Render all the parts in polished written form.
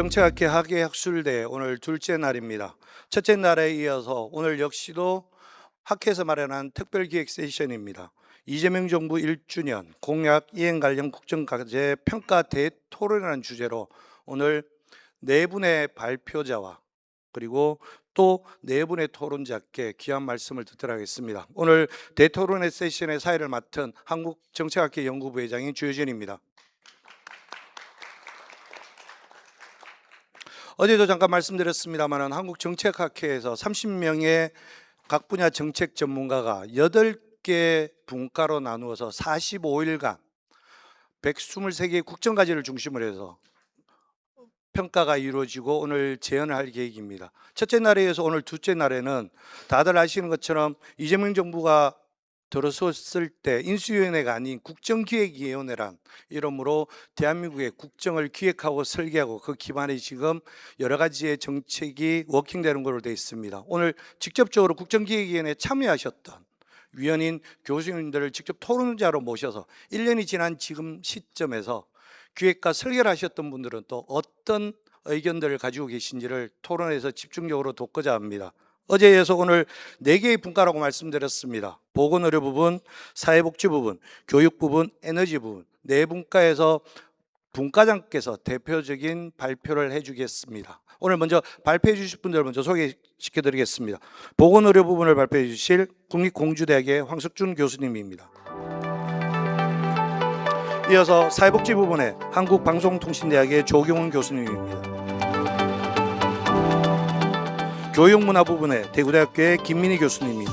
한국정책학회 학예학술대 오늘 둘째 날입니다. 첫째 날에 이어서 오늘 역시도 학회에서 마련한 특별기획 세션입니다. 이재명 정부 1주년 공약 이행 관련 국정과제 평가 대토론이라는 주제로 오늘 네 분의 발표자와 그리고 또 네 분의 토론자께 귀한 말씀을 듣도록 하겠습니다. 오늘 대토론의 세션의 사회를 맡은 한국정책학회 연구부 회장인 주효진입니다. 어제도 잠깐 말씀드렸습니다만 한국정책학회에서 30명의 각 분야 정책 전문가가 8개 분과로 나누어서 45일간 123개의 국정과제를 중심으로 해서 평가가 이루어지고 오늘 재연을 할 계획입니다. 첫째 날에 이어서 오늘 둘째 날에는 다들 아시는 것처럼 이재명 정부가 들어섰을 때 인수위원회가 아닌 국정기획위원회란 이름으로 대한민국의 국정을 기획하고 설계하고 그 기반에 지금 여러 가지의 정책이 워킹되는 걸로 되어 있습니다. 오늘 직접적으로 국정기획위원회에 참여하셨던 위원인 교수님들을 직접 토론자로 모셔서 1년이 지난 지금 시점에서 기획과 설계를 하셨던 분들은 또 어떤 의견들을 가지고 계신지를 토론에서 집중적으로 돕고자 합니다. 어제에 이어서 오늘 4개의 분과라고 말씀드렸습니다. 보건의료 부분, 사회복지 부분, 교육 부분, 에너지 부분 4분과에서 분과장께서 대표적인 발표를 해주겠습니다. 오늘 먼저 발표해 주실 분들 먼저 소개시켜 드리겠습니다. 보건의료 부분을 발표해 주실 국립공주대학의 황석준 교수님입니다. 이어서 사회복지 부분에 한국방송통신대학의 조경훈 교수님입니다. 교육문화 부분에 대구대학교의 김민희 교수님입니다.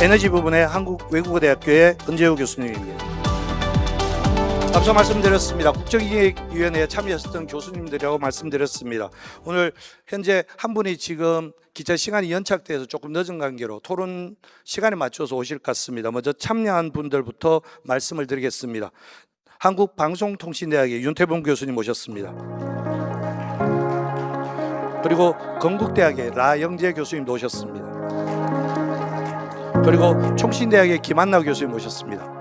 에너지 부분에 한국외국어대학교의 은재우 교수님입니다. 앞서 말씀드렸습니다. 국정기획위원회에 참여했던 교수님들이라고 말씀드렸습니다. 오늘 현재 한 분이 지금 기차 시간이 연착돼서 조금 늦은 관계로 토론 시간에 맞춰서 오실 것 같습니다. 먼저 참여한 분들부터 말씀을 드리겠습니다. 한국방송통신대학의 윤태봉 교수님 모셨습니다. 그리고 건국대학의 라영재 교수님 오셨습니다. 그리고 총신대학의 김한나 교수님 모셨습니다.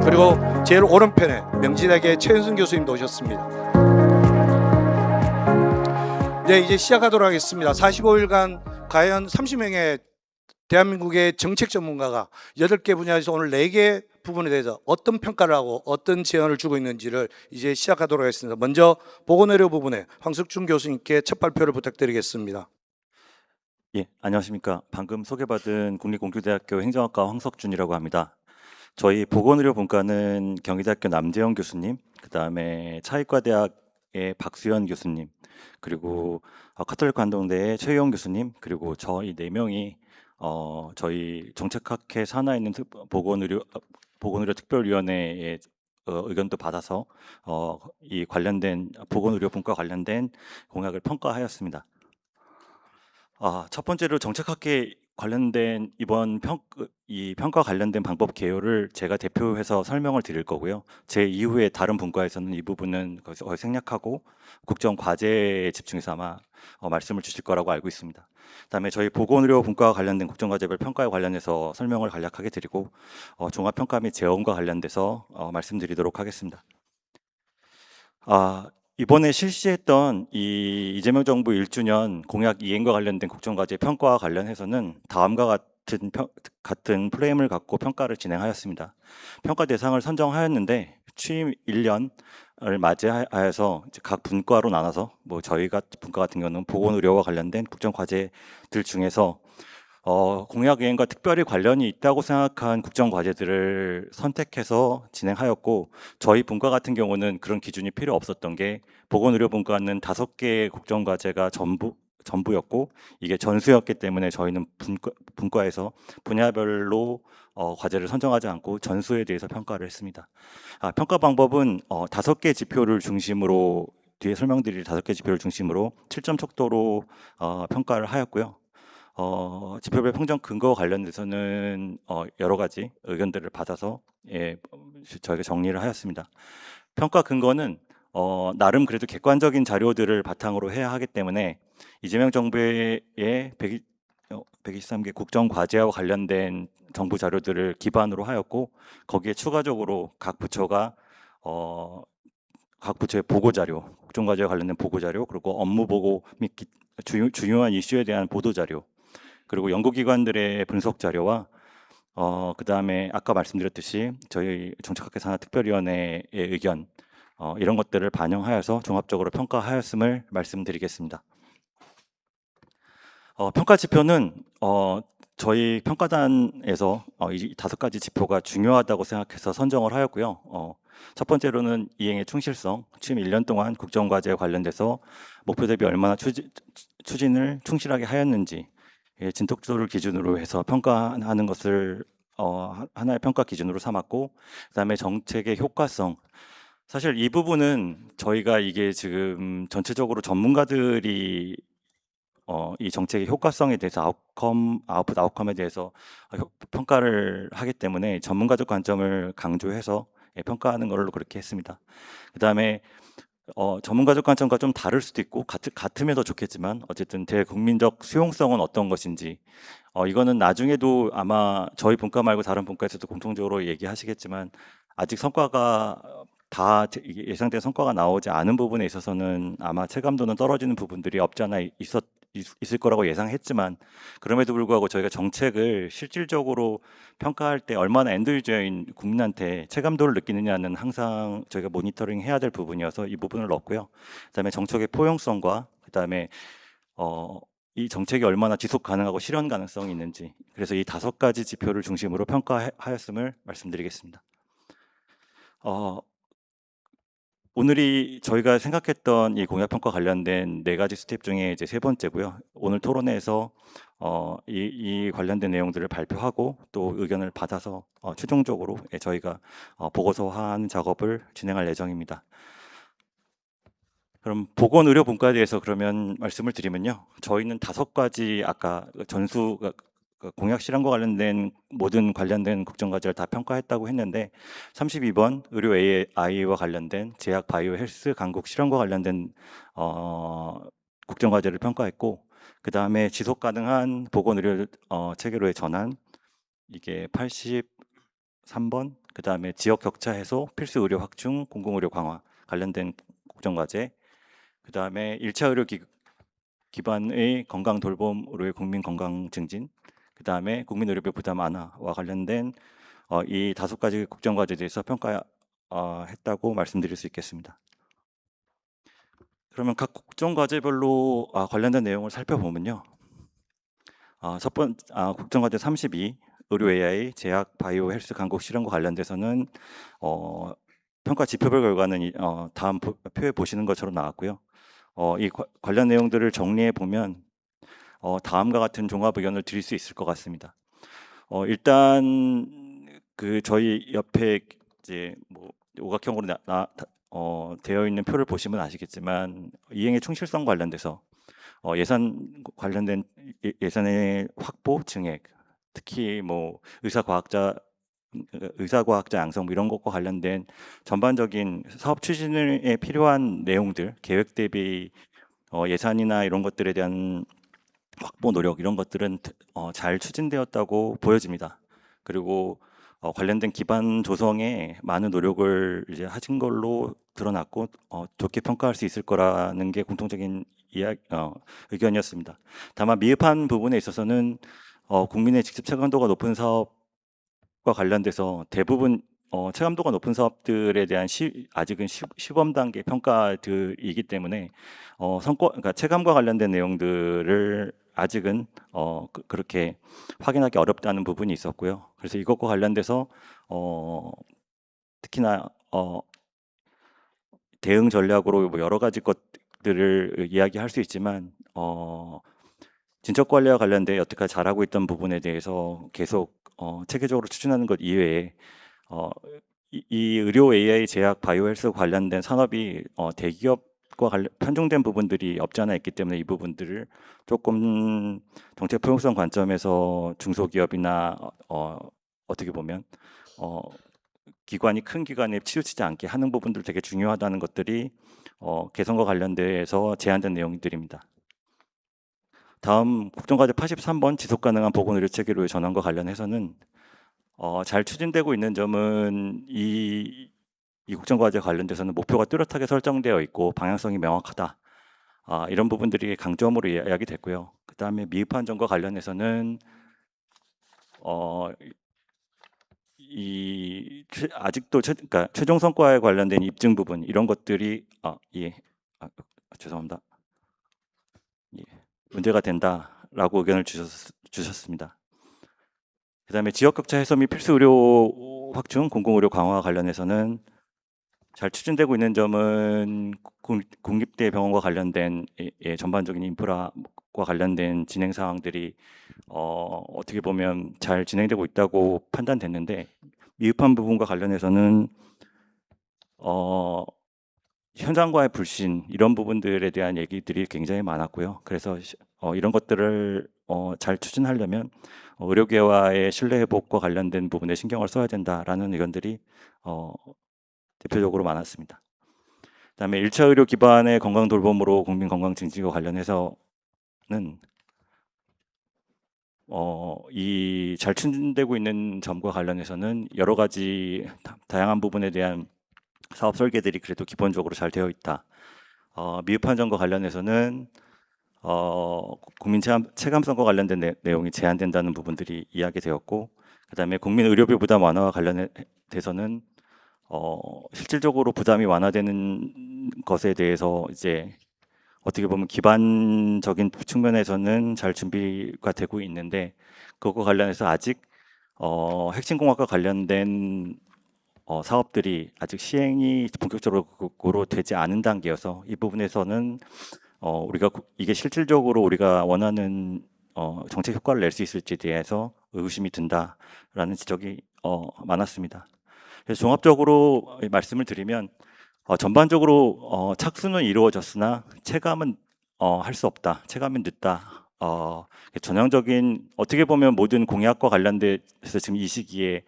그리고 제일 오른편에 명지대학의 최은순 교수님 오셨습니다. 네, 이제 시작하도록 하겠습니다. 45일간 과연 30명의 대한민국의 정책 전문가가 8개 분야에서 오늘 4개 부분에 대해서 어떤 평가를 하고 어떤 제안을 주고 있는지를 이제 시작하도록 하겠습니다. 먼저 보건의료 부분에 황석준 교수님께 첫 발표를 부탁드리겠습니다. 예, 안녕하십니까. 방금 소개받은 국립공주대학교 행정학과 황석준이라고 합니다. 저희 보건의료 분과는 경기대학교 남재영 교수님, 그 다음에 차의과대학의 박수현 교수님, 그리고 카톨릭 관동대의 최유영 교수님, 그리고 저희 4명이 저희 정책학회 산하에 있는 보건의료 특별위원회의 의견도 받아서 이 관련된 보건의료 분과 관련된 공약을 평가하였습니다. 첫 번째로 정책학회 관련된 이 평가 관련된 방법 개요를 제가 대표해서 설명을 드릴 거고요. 제 이후에 다른 분과에서는 이 부분은 거의 생략하고 국정 과제에 집중해서 아마 말씀을 주실 거라고 알고 있습니다. 그다음에 저희 보건의료 분과와 관련된 국정과제별 평가에 관련해서 설명을 간략하게 드리고 종합평가 및 재원과 관련돼서 말씀드리도록 하겠습니다. 이번에 실시했던 이 이재명 정부 1주년 공약 이행과 관련된 국정과제 평가와 관련해서는 다음과 같은 프레임을 갖고 평가를 진행하였습니다. 평가 대상을 선정하였는데 취임 1년을 맞이하여서 각 분과로 나눠서 저희가 분과 같은 경우는 보건의료와 관련된 국정과제들 중에서 공약 이행과 특별히 관련이 있다고 생각한 국정과제들을 선택해서 진행하였고, 저희 분과 같은 경우는 그런 기준이 필요 없었던 게 보건의료 분과는 5개의 국정과제가 전부였고 이게 전수였기 때문에 저희는 분과에서 분야별로 과제를 선정하지 않고 전수에 대해서 평가를 했습니다. 평가 방법은 5개 지표를 중심으로 뒤에 설명드릴 5개 지표를 중심으로 7점 척도로 평가를 하였고요. 지표별 평점 근거와 관련돼서는 여러 가지 의견들을 받아서 저희가 정리를 하였습니다. 평가 근거는 나름 그래도 객관적인 자료들을 바탕으로 해야 하기 때문에 이재명 정부의 123개 국정과제와 관련된 정부 자료들을 기반으로 하였고, 거기에 추가적으로 각 부처가 각 부처의 보고 자료, 국정과제와 관련된 보고 자료, 그리고 업무 보고 및 중요한 이슈에 대한 보도 자료, 그리고 연구기관들의 분석 자료와 그다음에 아까 말씀드렸듯이 저희 정책학회 산하특별위원회의 의견 이런 것들을 반영하여서 종합적으로 평가하였음을 말씀드리겠습니다. 평가 지표는 저희 평가단에서 이 5가지 지표가 중요하다고 생각해서 선정을 하였고요. 첫 번째로는 이행의 충실성, 취임 1년 동안 국정과제에 관련돼서 목표 대비 얼마나 추진을 충실하게 하였는지 진척도를 기준으로 해서 평가하는 것을 하나의 평가 기준으로 삼았고, 그다음에 정책의 효과성. 사실 이 부분은 저희가 이게 지금 전체적으로 전문가들이 이 정책의 효과성에 대해서 아웃풋에 대해서 평가를 하기 때문에 전문가적 관점을 강조해서 평가하는 걸로 그렇게 했습니다. 그다음에 전문가적 관점과 좀 다를 수도 있고 같으면 더 좋겠지만 어쨌든 대국민적 수용성은 어떤 것인지 이거는 나중에도 아마 저희 분과 말고 다른 분과에서도 공통적으로 얘기하시겠지만 아직 성과가 다 예상된 성과가 나오지 않은 부분에 있어서는 아마 체감도는 떨어지는 부분들이 없지 않아 있을 거라고 예상했지만, 그럼에도 불구하고 저희가 정책을 실질적으로 평가할 때 얼마나 엔드유저인 국민한테 체감도를 느끼느냐는 항상 저희가 모니터링 해야 될 부분이어서 이 부분을 넣었고요. 그다음에 정책의 포용성과 그다음에 이 정책이 얼마나 지속 가능하고 실현 가능성이 있는지, 그래서 이 5가지 지표를 중심으로 평가하였음을 말씀드리겠습니다. 오늘이 저희가 생각했던 이 공약 평가 관련된 4가지 스텝 중에 이제 3번째고요. 오늘 토론회에서 이 관련된 내용들을 발표하고 또 의견을 받아서 최종적으로 저희가 보고서화하는 작업을 진행할 예정입니다. 그럼 보건의료분과에 대해서 그러면 말씀을 드리면요. 저희는 5가지 아까 공약 실현과 관련된 모든 관련된 국정과제를 다 평가했다고 했는데 32번 의료 AI와 관련된 제약 바이오 헬스 강국 실현과 관련된 국정과제를 평가했고, 그 다음에 지속 가능한 보건의료 체계로의 전환, 이게 83번, 그 다음에 지역 격차 해소, 필수 의료 확충, 공공의료 강화 관련된 국정과제, 그 다음에 1차 의료 기반의 건강 돌봄 의료의 국민 건강 증진, 그 다음에 국민 의료비 부담 완화와 관련된 이 5가지 국정과제에 대해서 평가했다고 말씀드릴 수 있겠습니다. 그러면 각 국정과제별로 관련된 내용을 살펴보면요. 국정과제 32 의료 AI 제약 바이오 헬스 강국 실현과 관련돼서는 평가 지표별 결과는 다음 표에 보시는 것처럼 나왔고요. 이 관련 내용들을 정리해 보면 다음과 같은 종합 의견을 드릴 수 있을 것 같습니다. 일단 저희 옆에 이제 뭐 오각형으로 되어 있는 표를 보시면 아시겠지만 이행의 충실성 관련돼서 예산 관련된 예산의 확보 증액, 특히 뭐 의사과학자 양성 뭐 이런 것과 관련된 전반적인 사업 추진에 필요한 내용들, 계획 대비 예산이나 이런 것들에 대한 확보 노력 이런 것들은 잘 추진되었다고 보여집니다. 그리고 관련된 기반 조성에 많은 노력을 이제 하신 걸로 드러났고 좋게 평가할 수 있을 거라는 게 공통적인 의견이었습니다. 다만 미흡한 부분에 있어서는 국민의 직접 체감도가 높은 사업과 관련돼서 대부분 체감도가 높은 사업들에 대한 아직은 시범 단계 평가들이기 때문에 그러니까 체감과 관련된 내용들을 아직은 그렇게 확인하기 어렵다는 부분이 있었고요. 그래서 이것과 관련돼서 특히나 대응 전략으로 뭐 여러 가지 것들을 이야기할 수 있지만 진척 관리와 관련돼 여태까지 잘하고 있던 부분에 대해서 계속 체계적으로 추진하는 것 이외에 이 의료 AI 제약 바이오 헬스 관련된 산업이 대기업과 편중된 부분들이 없지 않아 있기 때문에 이 부분들을 조금 정책 포용성 관점에서 중소기업이나 어떻게 보면 큰 기관에 치우치지 않게 하는 부분들 되게 중요하다는 것들이 개선과 관련돼서 제안된 내용들입니다. 다음 국정과제 83번 지속가능한 보건의료 체계로의 전환과 관련해서는 잘 추진되고 있는 점은 이 이 국정과제 관련돼서는 목표가 뚜렷하게 설정되어 있고 방향성이 명확하다. 이런 부분들이 강점으로 이야기 됐고요. 그다음에 미흡한 점과 관련해서는 아직도 그러니까 최종 성과에 관련된 입증 부분 이런 것들이 죄송합니다. 예, 문제가 된다라고 의견을 주셨습니다. 그다음에 지역 격차 해소 및 필수 의료 확충, 공공 의료 강화 관련해서는 잘 추진되고 있는 점은 국립대 병원과 관련된 전반적인 인프라와 관련된 진행 사항들이 어떻게 보면 잘 진행되고 있다고 판단됐는데 미흡한 부분과 관련해서는 현장과의 불신 이런 부분들에 대한 얘기들이 굉장히 많았고요. 그래서 이런 것들을 잘 추진하려면 의료계와의 신뢰 회복과 관련된 부분에 신경을 써야 된다라는 의견들이 대표적으로 많았습니다. 그다음에 1차 의료 기반의 건강 돌봄으로 국민 건강 증진과 관련해서는 이 잘 추진되고 있는 점과 관련해서는 여러 가지 다양한 부분에 대한 사업 설계들이 그래도 기본적으로 잘 되어 있다. 미흡한 점과 관련해서는 국민 체감성과 관련된 내용이 제한된다는 부분들이 이야기되었고, 그다음에 국민 의료비 부담 완화와 관련해서는 실질적으로 부담이 완화되는 것에 대해서 이제 어떻게 보면 기반적인 측면에서는 잘 준비가 되고 있는데 그것과 관련해서 아직 핵심공학과 관련된 사업들이 아직 시행이 본격적으로 되지 않은 단계여서 이 부분에서는 우리가 이게 실질적으로 우리가 원하는 정책 효과를 낼 수 있을지에 대해서 의구심이 든다라는 지적이 많았습니다. 그래서 종합적으로 말씀을 드리면 전반적으로 착수는 이루어졌으나 체감은 할 수 없다. 체감은 늦다. 전형적인 어떻게 보면 모든 공약과 관련돼서 지금 이 시기에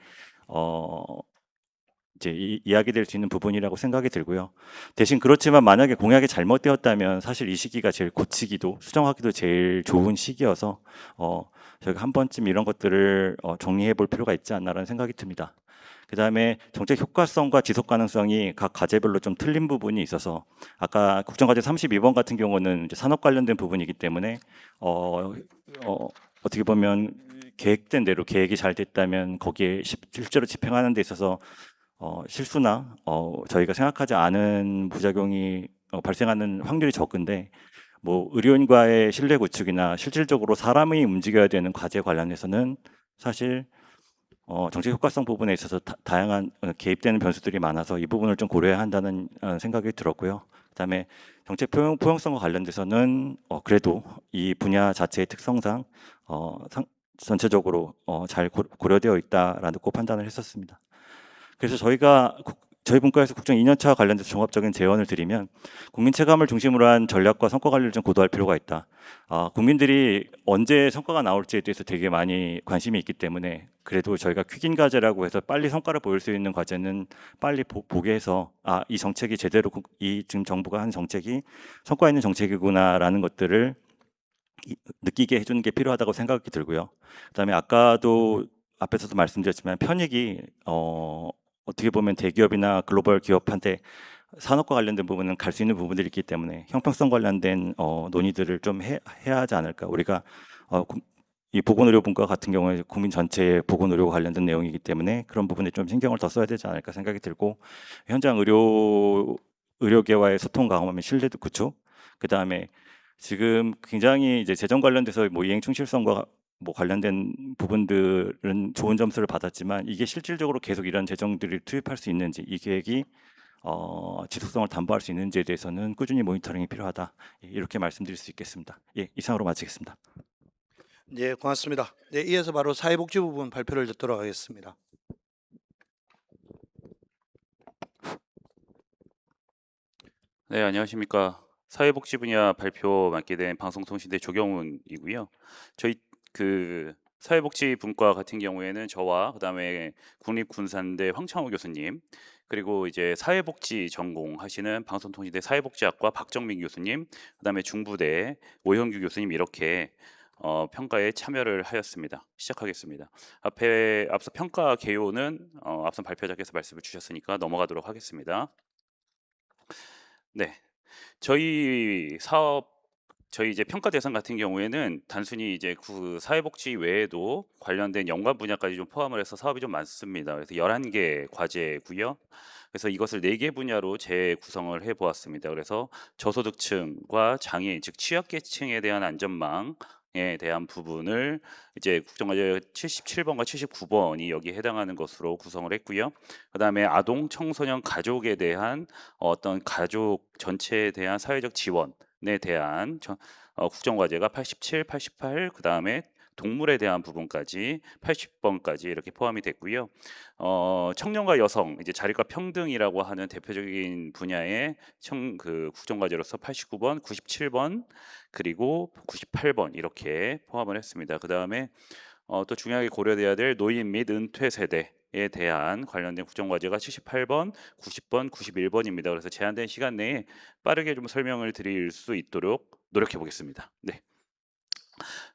이제 이야기될 수 있는 부분이라고 생각이 들고요. 대신 그렇지만 만약에 공약이 잘못되었다면 사실 이 시기가 제일 고치기도 수정하기도 제일 좋은 시기여서 저희가 한 번쯤 이런 것들을 정리해 볼 필요가 있지 않나라는 생각이 듭니다. 그다음에 정책 효과성과 지속 가능성이 각 과제별로 좀 틀린 부분이 있어서 아까 국정과제 32번 같은 경우는 이제 산업 관련된 부분이기 때문에 어떻게 보면 계획된 대로 계획이 잘 됐다면 거기에 실제로 집행하는 데 있어서 실수나 저희가 생각하지 않은 부작용이 발생하는 확률이 적은데 뭐 의료인과의 신뢰 구축이나 실질적으로 사람이 움직여야 되는 과제 관련해서는 사실 정책 효과성 부분에 있어서 다양한 개입되는 변수들이 많아서 이 부분을 좀 고려해야 한다는 생각이 들었고요. 그다음에 정책 포용성과 관련돼서는 그래도 이 분야 자체의 특성상 전체적으로 잘 고려되어 있다라고 판단을 했었습니다. 그래서 저희 분과에서 국정 2년차 관련돼서 종합적인 제언을 드리면 국민 체감을 중심으로 한 전략과 성과 관리를 좀 고도할 필요가 있다. 국민들이 언제 성과가 나올지에 대해서 되게 많이 관심이 있기 때문에 그래도 저희가 퀵인 과제라고 해서 빨리 성과를 보일 수 있는 과제는 빨리 보게 해서 이 정책이 제대로 이 지금 정부가 한 정책이 성과 있는 정책이구나라는 것들을 느끼게 해주는 게 필요하다고 생각이 들고요. 그다음에 아까도 앞에서도 말씀드렸지만 편익이 어떻게 보면 대기업이나 글로벌 기업한테 산업과 관련된 부분은 갈 수 있는 부분들이 있기 때문에 형평성 관련된 논의들을 좀 해야 하지 않을까. 우리가 이 보건의료분과 같은 경우에 국민 전체의 보건의료와 관련된 내용이기 때문에 그런 부분에 좀 신경을 더 써야 되지 않을까 생각이 들고 현장 의료계와의 소통 강화면 신뢰도 구축 그다음에 지금 굉장히 이제 재정 관련돼서 뭐 이행 충실성과 뭐 관련된 부분들은 좋은 점수를 받았지만 이게 실질적으로 계속 이런 재정들을 투입할 수 있는지 이 계획이 지속성을 담보할 수 있는지에 대해서는 꾸준히 모니터링이 필요하다 이렇게 말씀드릴 수 있겠습니다. 예, 이상으로 마치겠습니다. 네, 고맙습니다. 네, 이어서 바로 사회복지 부분 발표를 듣도록 하겠습니다. 네, 안녕하십니까. 사회복지 분야 발표 맡게 된 방송통신대 조경훈이고요. 저희 사회복지 분과 같은 경우에는 저와 그다음에 국립군산대 황창호 교수님 그리고 이제 사회복지 전공하시는 방송통신대 사회복지학과 박정민 교수님 그다음에 중부대 오형규 교수님 이렇게 평가에 참여를 하였습니다. 시작하겠습니다. 앞서 평가 개요는 앞선 발표자께서 말씀을 주셨으니까 넘어가도록 하겠습니다. 네, 저희 이제 평가 대상 같은 경우에는 단순히 이제 그 사회복지 외에도 관련된 연관 분야까지 좀 포함을 해서 사업이 좀 많습니다. 그래서 11개 과제고요. 그래서 이것을 4개 분야로 재구성을 해 보았습니다. 그래서 저소득층과 장애인, 즉 취약계층에 대한 안전망에 대한 부분을 이제 국정과제 77번과 79번이 여기에 해당하는 것으로 구성을 했고요. 그다음에 아동, 청소년, 가족에 대한 어떤 가족 전체에 대한 사회적 지원에 대한 국정과제가 87, 88, 그다음에 동물에 대한 부분까지 80번까지 이렇게 포함이 됐고요. 청년과 여성, 이제 자립과 평등이라고 하는 대표적인 분야의 국정과제로서 89번, 97번, 그리고 98번 이렇게 포함을 했습니다. 그다음에 또 중요하게 고려돼야 될 노인 및 은퇴 세대에 대한 관련된 국정과제가 78번, 90번, 91번입니다. 그래서 제한된 시간 내에 빠르게 좀 설명을 드릴 수 있도록 노력해 보겠습니다. 네.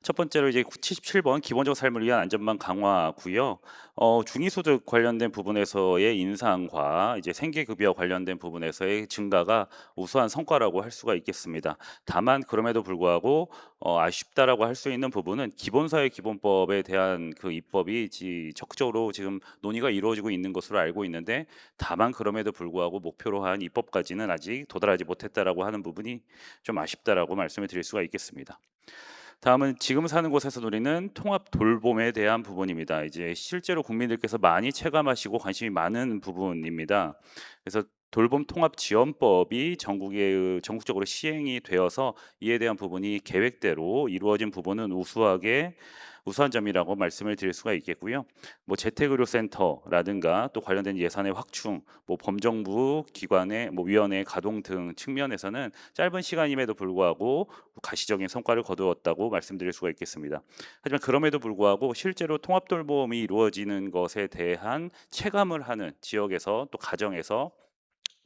첫 번째로 이제 77번 기본적 삶을 위한 안전망 강화고요. 중위소득 관련된 부분에서의 인상과 이제 생계급여 관련된 부분에서의 증가가 우수한 성과라고 할 수가 있겠습니다. 다만 그럼에도 불구하고 아쉽다라고 할 수 있는 부분은 기본사회기본법에 대한 그 입법이 적극적으로 지금 논의가 이루어지고 있는 것으로 알고 있는데, 다만 그럼에도 불구하고 목표로 한 입법까지는 아직 도달하지 못했다라고 하는 부분이 좀 아쉽다라고 말씀을 드릴 수가 있겠습니다. 다음은 지금 사는 곳에서 누리는 통합 돌봄에 대한 부분입니다. 이제 실제로 국민들께서 많이 체감하시고 관심이 많은 부분입니다. 그래서 돌봄 통합 지원법이 전국적으로 시행이 되어서 이에 대한 부분이 계획대로 이루어진 부분은 우수한 점이라고 말씀을 드릴 수가 있겠고요. 뭐 재택의료센터라든가 또 관련된 예산의 확충, 뭐 범정부 기관의 위원회 가동 등 측면에서는 짧은 시간임에도 불구하고 가시적인 성과를 거두었다고 말씀드릴 수가 있겠습니다. 하지만 그럼에도 불구하고 실제로 통합 돌봄이 이루어지는 것에 대한 체감을 하는 지역에서 또 가정에서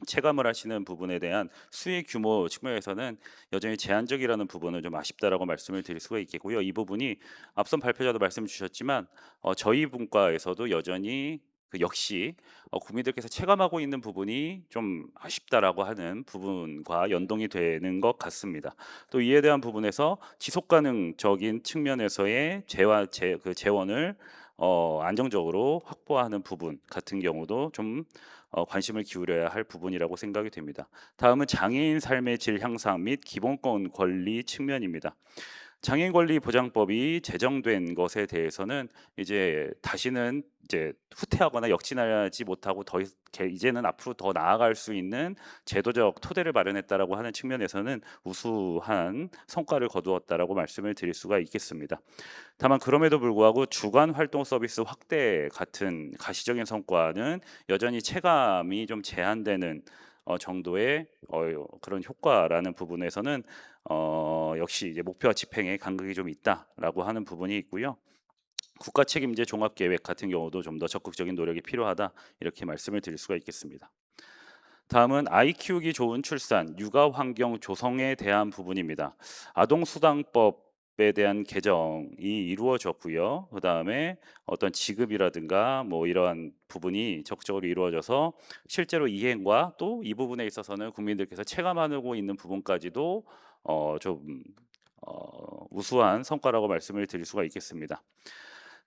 체감을 하시는 부분에 대한 수의 규모 측면에서는 여전히 제한적이라는 부분은 좀 아쉽다라고 말씀을 드릴 수가 있겠고요. 이 부분이 앞선 발표자도 말씀 주셨지만 저희 분과에서도 여전히 역시 국민들께서 체감하고 있는 부분이 좀 아쉽다라고 하는 부분과 연동이 되는 것 같습니다. 또 이에 대한 부분에서 지속 가능적인 측면에서의 재원을 안정적으로 확보하는 부분 같은 경우도 좀 관심을 기울여야 할 부분이라고 생각이 됩니다. 다음은 장애인 삶의 질 향상 및 기본권 권리 측면입니다. 장애인 권리 보장법이 제정된 것에 대해서는 이제 다시는 이제 후퇴하거나 역진하지 못하고 이제는 앞으로 더 나아갈 수 있는 제도적 토대를 마련했다라고 하는 측면에서는 우수한 성과를 거두었다라고 말씀을 드릴 수가 있겠습니다. 다만 그럼에도 불구하고 주간 활동 서비스 확대 같은 가시적인 성과는 여전히 체감이 좀 제한되는 정도의 그런 효과라는 부분에서는 역시 이제 목표와 집행에 간극이 좀 있다라고 하는 부분이 있고요. 국가 책임제 종합 계획 같은 경우도 좀 더 적극적인 노력이 필요하다, 이렇게 말씀을 드릴 수가 있겠습니다. 다음은 아이 키우기 좋은 출산, 육아 환경 조성에 대한 부분입니다. 아동수당법에 대한 개정이 이루어졌고요. 그다음에 어떤 지급이라든가 뭐 이러한 부분이 적극적으로 이루어져서 실제로 이행과 또 이 부분에 있어서는 국민들께서 체감하고 있는 부분까지도 좀 우수한 성과라고 말씀을 드릴 수가 있겠습니다.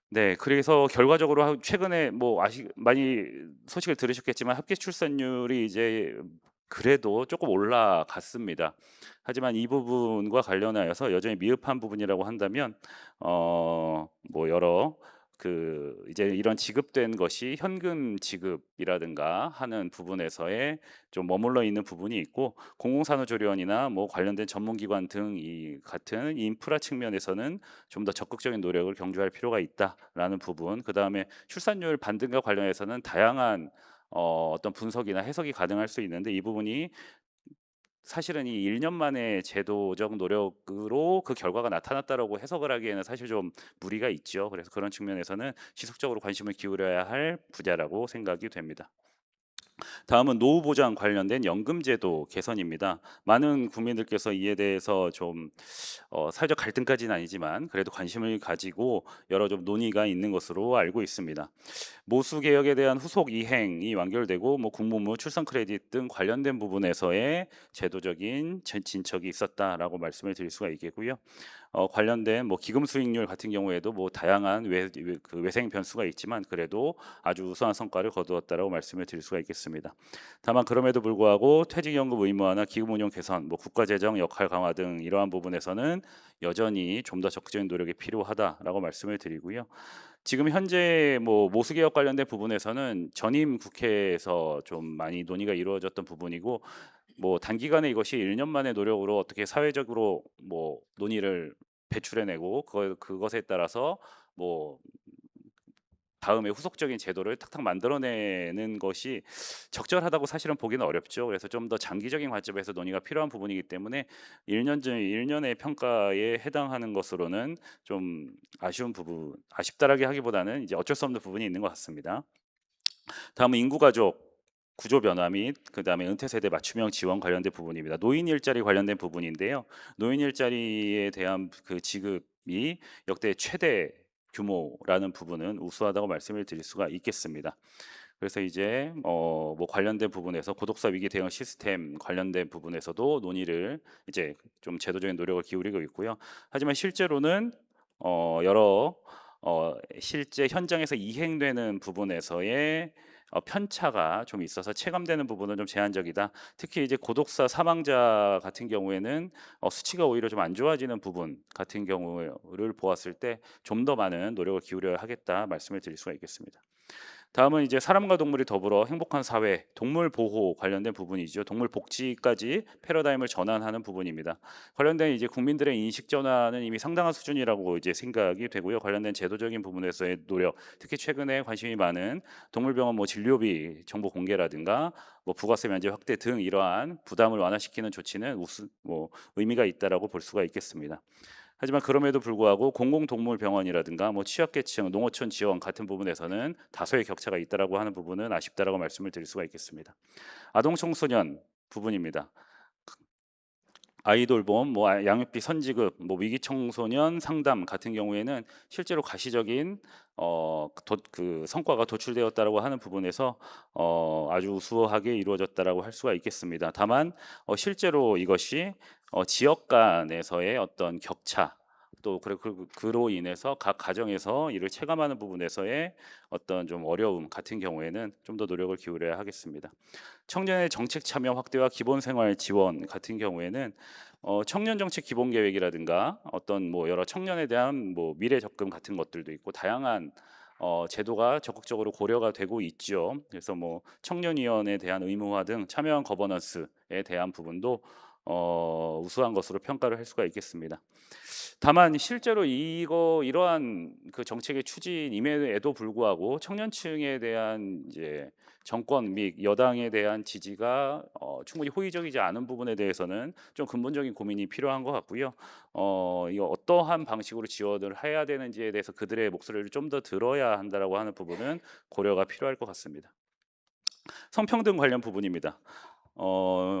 네, 그래서 결과적으로 최근에 뭐 많이 소식을 들으셨겠지만 합계 출산율이 이제 그래도 조금 올라갔습니다. 하지만 이 부분과 관련하여서 여전히 미흡한 부분이라고 한다면 뭐 여러 이제 이런 지급된 것이 현금 지급이라든가 하는 부분에서의 좀 머물러 있는 부분이 있고, 공공산후조리원이나 뭐 관련된 전문기관 등 이 같은 인프라 측면에서는 좀 더 적극적인 노력을 경주할 필요가 있다라는 부분. 그 다음에 출산율 반등과 관련해서는 다양한 어떤 분석이나 해석이 가능할 수 있는데, 이 부분이 사실은 이 1년 만에 제도적 노력으로 그 결과가 나타났다라고 해석을 하기에는 사실 좀 무리가 있죠. 그래서 그런 측면에서는 지속적으로 관심을 기울여야 할 분야라고 생각이 됩니다. 다음은 노후 보장 관련된 연금제도 개선입니다. 많은 국민들께서 이에 대해서 좀 사회적 갈등까지는 아니지만 그래도 관심을 가지고 여러 좀 논의가 있는 것으로 알고 있습니다. 모수 개혁에 대한 후속 이행이 완결되고 뭐 국무무 출산 크레딧 등 관련된 부분에서의 제도적인 진척이 있었다라고 말씀을 드릴 수가 있겠고요. 관련된 뭐 기금 수익률 같은 경우에도 뭐 다양한 그 외생 변수가 있지만 그래도 아주 우수한 성과를 거두었다라고 말씀을 드릴 수가 있겠습니다. 다만 그럼에도 불구하고 퇴직연금 의무화나 기금 운용 개선, 뭐 국가 재정 역할 강화 등 이러한 부분에서는 여전히 좀 더 적극적인 노력이 필요하다라고 말씀을 드리고요. 지금 현재 뭐 모수 개혁 관련된 부분에서는 전임 국회에서 좀 많이 논의가 이루어졌던 부분이고 뭐 단기간에 이것이 1년 만의 노력으로 어떻게 사회적으로 뭐 논의를 배출해내고 그것에 따라서 뭐 다음에 후속적인 제도를 탁탁 만들어내는 것이 적절하다고 사실은 보기는 어렵죠. 그래서 좀 더 장기적인 관점에서 논의가 필요한 부분이기 때문에 1년의 평가에 해당하는 것으로는 좀 아쉬운 부분, 아쉽다라고 하기보다는 이제 어쩔 수 없는 부분이 있는 것 같습니다. 다음은 인구가족 구조 변화 및 그다음에 은퇴 세대 맞춤형 지원 관련된 부분입니다. 노인 일자리 관련된 부분인데요. 노인 일자리에 대한 그 지급이 역대 최대 규모라는 부분은 우수하다고 말씀을 드릴 수가 있겠습니다. 그래서 이제 뭐 관련된 부분에서 고독사 위기 대응 시스템 관련된 부분에서도 논의를 이제 좀 제도적인 노력을 기울이고 있고요. 하지만 실제로는 여러 실제 현장에서 이행되는 부분에서의 편차가 좀 있어서 체감되는 부분은 좀 제한적이다. 특히 이제 고독사 사망자 같은 경우에는 수치가 오히려 좀 안 좋아지는 부분 같은 경우를 보았을 때 좀 더 많은 노력을 기울여야 하겠다 말씀을 드릴 수가 있겠습니다. 다음은 이제 사람과 동물이 더불어 행복한 사회, 동물 보호 관련된 부분이죠. 동물 복지까지 패러다임을 전환하는 부분입니다. 관련된 이제 국민들의 인식 전환은 이미 상당한 수준이라고 이제 생각이 되고요. 관련된 제도적인 부분에서의 노력, 특히 최근에 관심이 많은 동물병원 뭐 진료비 정보 공개라든가 뭐 부가세 면제 확대 등 이러한 부담을 완화시키는 조치는 뭐 의미가 있다라고 볼 수가 있겠습니다. 하지만 그럼에도 불구하고 공공동물병원이라든가 뭐 취약계층, 농어촌 지원 같은 부분에서는 다소의 격차가 있다라고 하는 부분은 아쉽다라고 말씀을 드릴 수가 있겠습니다. 아동 청소년 부분입니다. 아이돌봄, 뭐 양육비 선지급, 뭐 위기 청소년 상담 같은 경우에는 실제로 가시적인 그 성과가 도출되었다라고 하는 부분에서 아주 우수하게 이루어졌다라고 할 수가 있겠습니다. 다만 실제로 이것이 지역 간에서의 어떤 격차 또 그로 인해서 각 가정에서 이를 체감하는 부분에서의 어떤 좀 어려움 같은 경우에는 좀 더 노력을 기울여야 하겠습니다. 청년의 정책 참여 확대와 기본생활 지원 같은 경우에는 청년 정책 기본 계획이라든가 어떤 뭐 여러 청년에 대한 뭐 미래 적금 같은 것들도 있고 다양한 제도가 적극적으로 고려가 되고 있죠. 그래서 뭐 청년위원회에 대한 의무화 등 참여형 거버넌스에 대한 부분도 우수한 것으로 평가를 할 수가 있겠습니다. 다만 실제로 이러한 그 정책의 추진임에도 불구하고 청년층에 대한 이제 정권 및 여당에 대한 지지가 충분히 호의적이지 않은 부분에 대해서는 좀 근본적인 고민이 필요한 것 같고요. 이거 어떠한 방식으로 지원을 해야 되는지에 대해서 그들의 목소리를 좀 더 들어야 한다라고 하는 부분은 고려가 필요할 것 같습니다. 성평등 관련 부분입니다.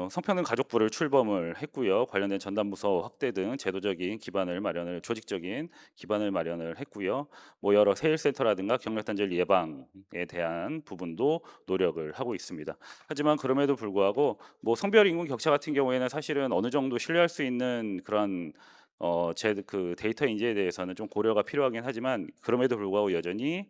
성평등 가족부를 출범을 했고요. 관련된 전담부서 확대 등 제도적인 기반을 조직적인 기반을 마련을 했고요. 뭐 여러 세일센터라든가 경력단절 예방에 대한 부분도 노력을 하고 있습니다. 하지만 그럼에도 불구하고 뭐 성별 인구 격차 같은 경우에는 사실은 어느 정도 신뢰할 수 있는 그런 그 데이터 인지에 대해서는 좀 고려가 필요하긴 하지만 그럼에도 불구하고 여전히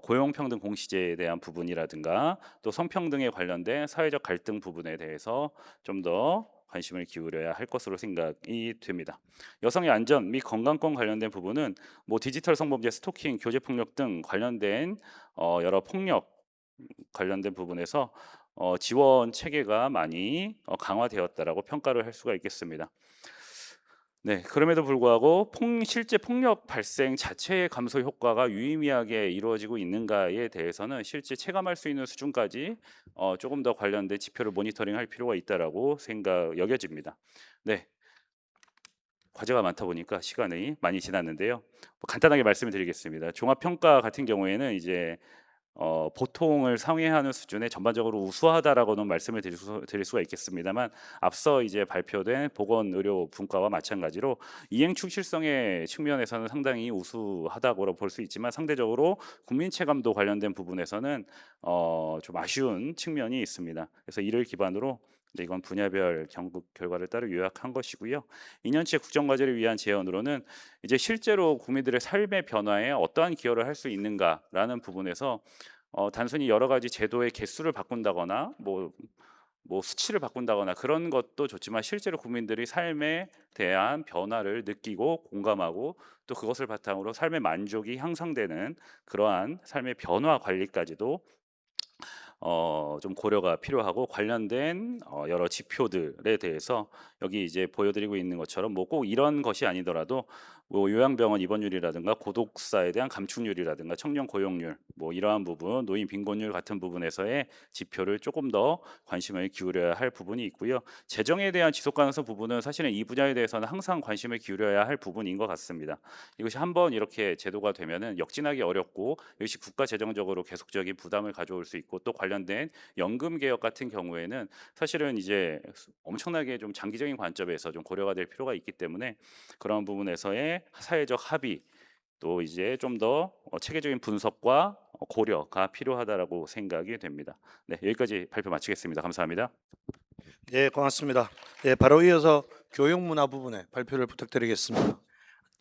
고용평등 공시제에 대한 부분이라든가 또 성평등에 관련된 사회적 갈등 부분에 대해서 좀 더 관심을 기울여야 할 것으로 생각이 됩니다. 여성의 안전 및 건강권 관련된 부분은 뭐 디지털 성범죄, 스토킹, 교제 폭력 등 관련된 여러 폭력 관련된 부분에서 지원 체계가 많이 강화되었다라고 평가를 할 수가 있겠습니다. 네, 그럼에도 불구하고 실제 폭력 발생 자체의 감소 효과가 유의미하게 이루어지고 있는가에 대해서는 실제 체감할 수 있는 수준까지 조금 더 관련된 지표를 모니터링할 필요가 있다라고 여겨집니다. 네, 과제가 많다 보니까 시간이 많이 지났는데요. 간단하게 말씀을 드리겠습니다. 종합평가 같은 경우에는 이제 보통을 상회하는 수준의 전반적으로 우수하다라고는 말씀을 드릴 수가 있겠습니다만, 앞서 이제 발표된 보건의료 분과와 마찬가지로 이행 충실성의 측면에서는 상당히 우수하다고 볼 수 있지만, 상대적으로 국민 체감도 관련된 부분에서는 좀 아쉬운 측면이 있습니다. 그래서 이를 기반으로 이제 이건 분야별 경국 결과를 따로 요약한 것이고요. 2년치 국정과제를 위한 제언으로는 이제 실제로 국민들의 삶의 변화에 어떠한 기여를 할 수 있는가라는 부분에서 단순히 여러 가지 제도의 개수를 바꾼다거나 뭐 수치를 바꾼다거나 그런 것도 좋지만, 실제로 국민들이 삶에 대한 변화를 느끼고 공감하고 또 그것을 바탕으로 삶의 만족이 향상되는 그러한 삶의 변화 관리까지도 좀 고려가 필요하고, 관련된 여러 지표들에 대해서 여기 이제 보여드리고 있는 것처럼 뭐 꼭 이런 것이 아니더라도 뭐 요양병원 입원율이라든가 고독사에 대한 감축률이라든가 청년 고용률, 뭐 이러한 부분, 노인 빈곤율 같은 부분에서의 지표를 조금 더 관심을 기울여야 할 부분이 있고요. 재정에 대한 지속 가능성 부분은 사실은 이 분야에 대해서는 항상 관심을 기울여야 할 부분인 것 같습니다. 이것이 한번 이렇게 제도가 되면은 역진하기 어렵고, 이것이 국가 재정적으로 계속적인 부담을 가져올 수 있고, 또 관련된 연금 개혁 같은 경우에는 사실은 이제 엄청나게 좀 장기적인 관점에서 좀 고려가 될 필요가 있기 때문에, 그런 부분에서의 사회적 합의, 또 이제 좀 더 체계적인 분석과 고려가 필요하다라고 생각이 됩니다. 네, 여기까지 발표 마치겠습니다. 감사합니다. 예, 고맙습니다. 예, 바로 이어서 교육문화 부분에 발표를 부탁드리겠습니다.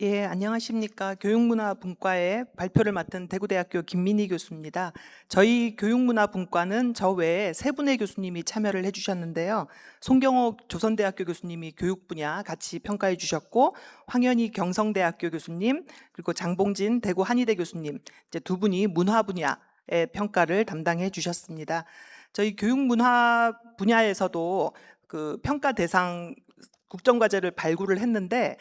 예, 안녕하십니까. 교육문화분과의 발표를 맡은 대구대학교 김민희 교수입니다. 저희 교육문화분과는 저 외에 세 분의 교수님이 참여를 해주셨는데요. 송경옥 조선대학교 교수님이 교육 분야 같이 평가해 주셨고, 황현희 경성대학교 교수님, 그리고 장봉진 대구 한의대 교수님, 이제 두 분이 문화 분야의 평가를 담당해 주셨습니다. 저희 교육문화 분야에서도 그 평가 대상 국정과제를 발굴을 했는데,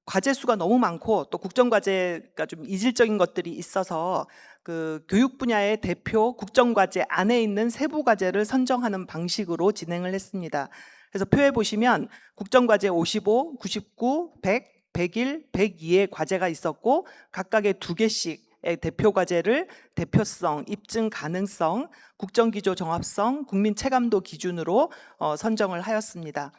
과제 수가 너무 많고 또 국정과제가 좀 이질적인 것들이 있어서 그 교육 분야의 대표 국정과제 안에 있는 세부 과제를 선정하는 방식으로 진행을 했습니다. 그래서 표에 보시면 국정과제 55, 99, 100, 101, 102의 과제가 있었고, 각각의 2개씩의 대표 과제를 대표성, 입증 가능성, 국정기조 정합성, 국민 체감도 기준으로 선정을 하였습니다.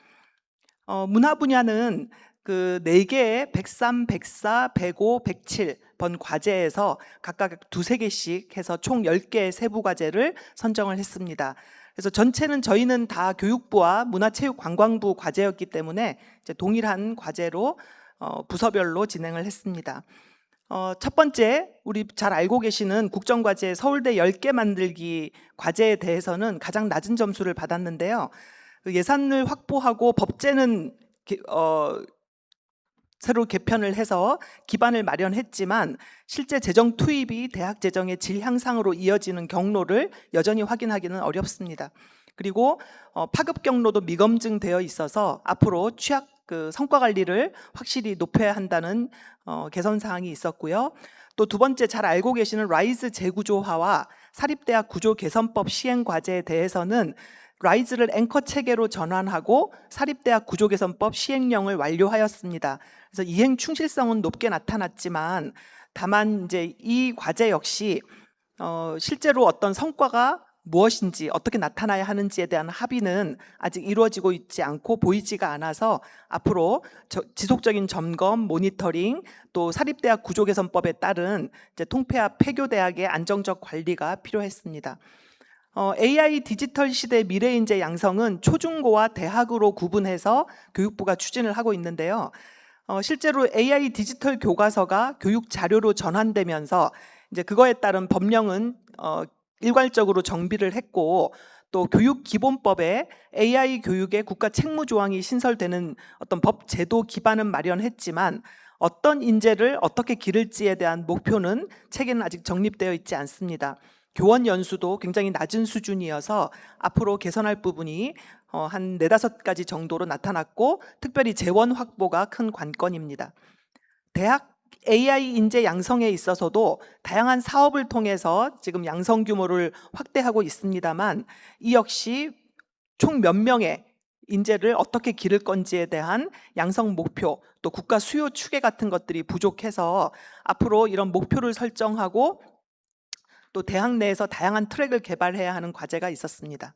문화 분야는 그 4개의 103, 104, 105, 107번 과제에서 각각 2~3개씩 해서 총 10개의 세부 과제를 선정을 했습니다. 그래서 전체는 저희는 다 교육부와 문화체육관광부 과제였기 때문에 이제 동일한 과제로 부서별로 진행을 했습니다. 첫 번째, 우리 잘 알고 계시는 국정과제 서울대 10개 만들기 과제에 대해서는 가장 낮은 점수를 받았는데요. 예산을 확보하고 법제는 새로 개편을 해서 기반을 마련했지만, 실제 재정 투입이 대학 재정의 질 향상으로 이어지는 경로를 여전히 확인하기는 어렵습니다. 그리고 파급 경로도 미검증되어 있어서 앞으로 취약 그 성과 관리를 확실히 높여야 한다는 개선 사항이 있었고요. 또 두 번째, 잘 알고 계시는 라이즈 재구조화와 사립대학 구조 개선법 시행 과제에 대해서는 라이즈를 앵커 체계로 전환하고 사립대학 구조개선법 시행령을 완료하였습니다. 그래서 이행 충실성은 높게 나타났지만, 다만 이제 이 과제 역시 실제로 어떤 성과가 무엇인지 어떻게 나타나야 하는지에 대한 합의는 아직 이루어지고 있지 않고 보이지가 않아서, 앞으로 지속적인 점검, 모니터링, 또 사립대학 구조개선법에 따른 이제 통폐합 폐교대학의 안정적 관리가 필요했습니다. AI 디지털 시대 미래인재 양성은 초중고와 대학으로 구분해서 교육부가 추진을 하고 있는데요. 실제로 AI 디지털 교과서가 교육 자료로 전환되면서 이제 그거에 따른 법령은 일괄적으로 정비를 했고, 또 교육기본법에 AI 교육의 국가 책무 조항이 신설되는 어떤 법 제도 기반은 마련했지만, 어떤 인재를 어떻게 기를지에 대한 목표는 체계는 아직 정립되어 있지 않습니다. 교원 연수도 굉장히 낮은 수준이어서 앞으로 개선할 부분이 한 4~5가지 정도로 나타났고, 특별히 재원 확보가 큰 관건입니다. 대학 AI 인재 양성에 있어서도 다양한 사업을 통해서 지금 양성 규모를 확대하고 있습니다만, 이 역시 총 몇 명의 인재를 어떻게 기를 건지에 대한 양성 목표, 또 국가 수요 추계 같은 것들이 부족해서 앞으로 이런 목표를 설정하고 또 대학 내에서 다양한 트랙을 개발해야 하는 과제가 있었습니다.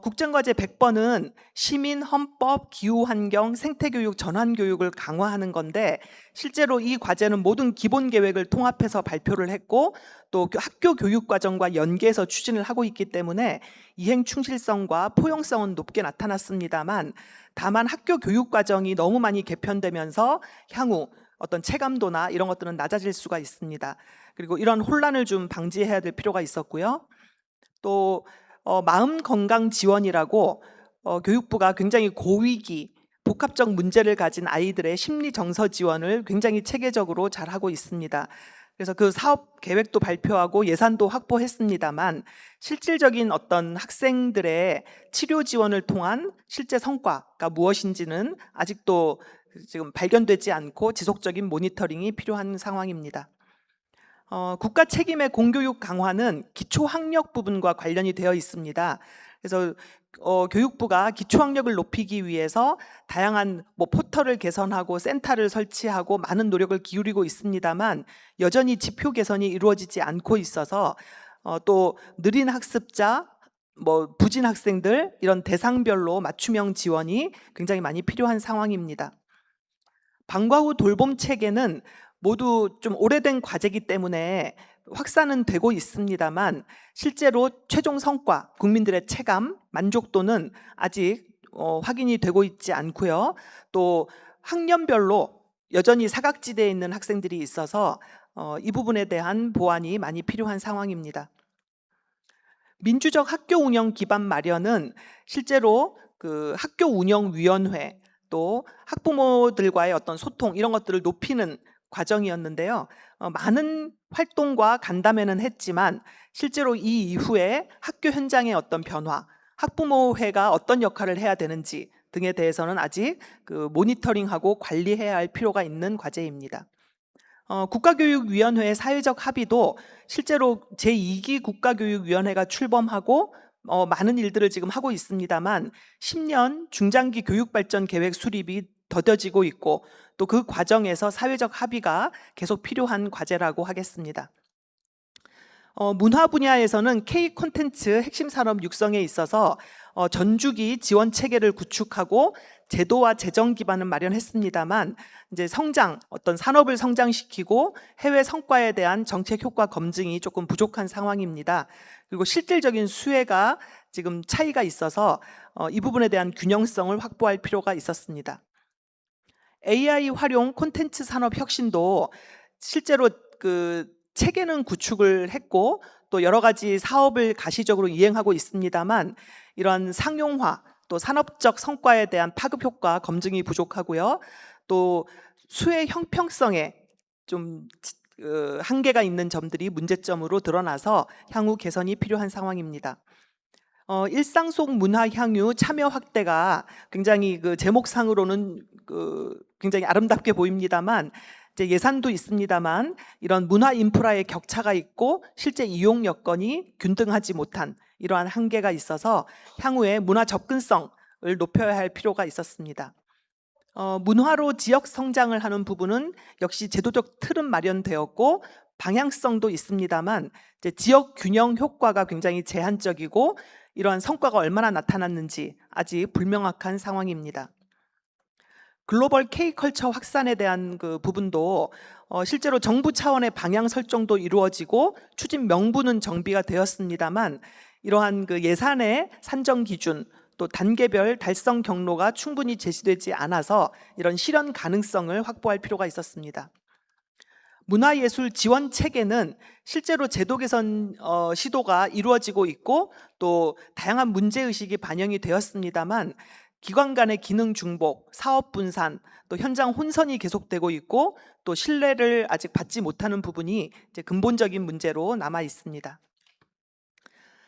국정과제 100번은 시민, 헌법, 기후환경, 생태교육, 전환교육을 강화하는 건데 실제로 이 과제는 모든 기본계획을 통합해서 발표를 했고 또 학교 교육과정과 연계해서 추진을 하고 있기 때문에 이행 충실성과 포용성은 높게 나타났습니다만 다만 학교 교육과정이 너무 많이 개편되면서 향후 어떤 체감도나 이런 것들은 낮아질 수가 있습니다. 그리고 이런 혼란을 좀 방지해야 될 필요가 있었고요. 또 마음 건강 지원이라고 교육부가 굉장히 고위기 복합적 문제를 가진 아이들의 심리 정서 지원을 굉장히 체계적으로 잘 하고 있습니다. 그래서 그 사업 계획도 발표하고 예산도 확보했습니다만 실질적인 어떤 학생들의 치료 지원을 통한 실제 성과가 무엇인지는 아직도 지금 발견되지 않고 지속적인 모니터링이 필요한 상황입니다. 국가 책임의 공교육 강화는 기초학력 부분과 관련이 되어 있습니다. 그래서 교육부가 기초학력을 높이기 위해서 다양한 포털을 개선하고 센터를 설치하고 많은 노력을 기울이고 있습니다만 여전히 지표 개선이 이루어지지 않고 있어서 또 느린 학습자, 부진 학생들 이런 대상별로 맞춤형 지원이 굉장히 많이 필요한 상황입니다. 방과 후 돌봄 체계는 모두 좀 오래된 과제이기 때문에 확산은 되고 있습니다만 실제로 최종 성과, 국민들의 체감, 만족도는 아직 확인이 되고 있지 않고요. 또 학년별로 여전히 사각지대에 있는 학생들이 있어서 이 부분에 대한 보완이 많이 필요한 상황입니다. 민주적 학교 운영 기반 마련은 실제로 그 학교 운영위원회 또 학부모들과의 어떤 소통 이런 것들을 높이는 과정이었는데요. 많은 활동과 간담회는 했지만 실제로 이 이후에 학교 현장의 어떤 변화, 학부모회가 어떤 역할을 해야 되는지 등에 대해서는 아직 그 모니터링하고 관리해야 할 필요가 있는 과제입니다. 국가교육위원회의 사회적 합의도 실제로 제2기 국가교육위원회가 출범하고 많은 일들을 지금 하고 있습니다만 10년 중장기 교육발전 계획 수립이 더뎌지고 있고 또 그 과정에서 사회적 합의가 계속 필요한 과제라고 하겠습니다. 문화 분야에서는 K 콘텐츠 핵심 산업 육성에 있어서 전주기 지원 체계를 구축하고 제도와 재정 기반을 마련했습니다만 이제 어떤 산업을 성장시키고 해외 성과에 대한 정책 효과 검증이 조금 부족한 상황입니다. 그리고 실질적인 수혜가 지금 차이가 있어서 이 부분에 대한 균형성을 확보할 필요가 있었습니다. AI 활용 콘텐츠 산업 혁신도 실제로 그 체계는 구축을 했고 또 여러 가지 사업을 가시적으로 이행하고 있습니다만 이러한 상용화 또 산업적 성과에 대한 파급 효과 검증이 부족하고요. 또 수혜 형평성에 좀 한계가 있는 점들이 문제점으로 드러나서 향후 개선이 필요한 상황입니다. 일상 속 문화 향유 참여 확대가 굉장히 그 제목상으로는 굉장히 아름답게 보입니다만 이제 예산도 있습니다만 이런 문화 인프라의 격차가 있고 실제 이용 여건이 균등하지 못한 이러한 한계가 있어서 향후에 문화 접근성을 높여야 할 필요가 있었습니다. 문화로 지역 성장을 하는 부분은 역시 제도적 틀은 마련되었고 방향성도 있습니다만 이제 지역 균형 효과가 굉장히 제한적이고 이러한 성과가 얼마나 나타났는지 아직 불명확한 상황입니다. 글로벌 K컬처 확산에 대한 그 부분도 실제로 정부 차원의 방향 설정도 이루어지고 추진 명분은 정비가 되었습니다만 이러한 그 예산의 산정 기준 또 단계별 달성 경로가 충분히 제시되지 않아서 이런 실현 가능성을 확보할 필요가 있었습니다. 문화예술 지원 체계는 실제로 제도 개선 시도가 이루어지고 있고 또 다양한 문제의식이 반영이 되었습니다만 기관 간의 기능 중복, 사업 분산, 또 현장 혼선이 계속되고 있고 또 신뢰를 아직 받지 못하는 부분이 이제 근본적인 문제로 남아 있습니다.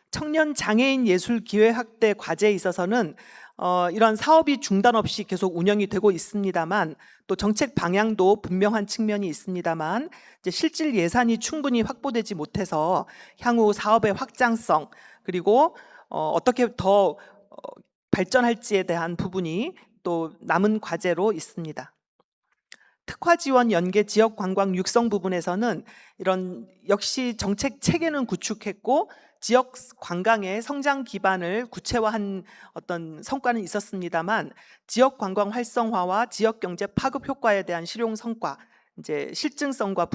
청년 장애인 예술 기회 확대 과제에 있어서는 이런 사업이 중단 없이 계속 운영이 되고 있습니다만 또 정책 방향도 분명한 측면이 있습니다만 이제 실질 예산이 충분히 확보되지 못해서 향후 사업의 확장성 그리고 어떻게 더 발전할지에 대한 부분이 또 남은 과제로 있습니다. 특화 지원 연계 지역 관광 육성 부분에서는 이런 역시 정책 체계는 구축했고 지역 관광의 성장 기반을 구체화한 어떤 성과는 있었습니다만 지역 관광 활성화와 지역 경제 파급 효과에 대한 실용 성과, 이제 실증성과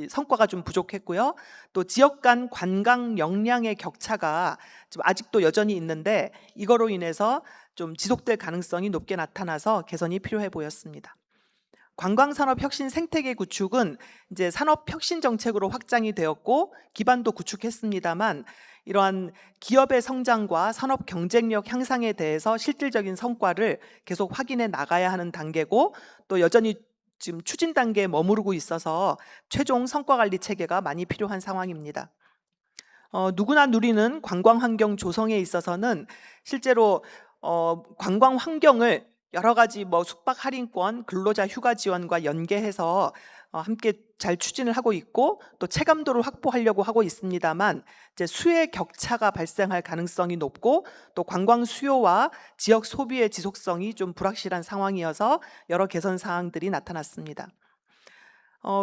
성과가 좀 부족했고요. 또 지역 간 관광 역량의 격차가 좀 아직도 여전히 있는데 이거로 인해서 좀 지속될 가능성이 높게 나타나서 개선이 필요해 보였습니다. 관광산업 혁신 생태계 구축은 이제 산업 혁신 정책으로 확장이 되었고 기반도 구축했습니다만 이러한 기업의 성장과 산업 경쟁력 향상에 대해서 실질적인 성과를 계속 확인해 나가야 하는 단계고 또 여전히 지금 추진 단계에 머무르고 있어서 최종 성과 관리 체계가 많이 필요한 상황입니다. 누구나 누리는 관광 환경 조성에 있어서는 실제로 관광 환경을 여러 가지 숙박 할인권, 근로자 휴가 지원과 연계해서 함께 잘 추진을 하고 있고 또 체감도를 확보하려고 하고 있습니다만 이제 수의 격차가 발생할 가능성이 높고 또 관광 수요와 지역 소비의 지속성이 좀 불확실한 상황이어서 여러 개선 사항들이 나타났습니다.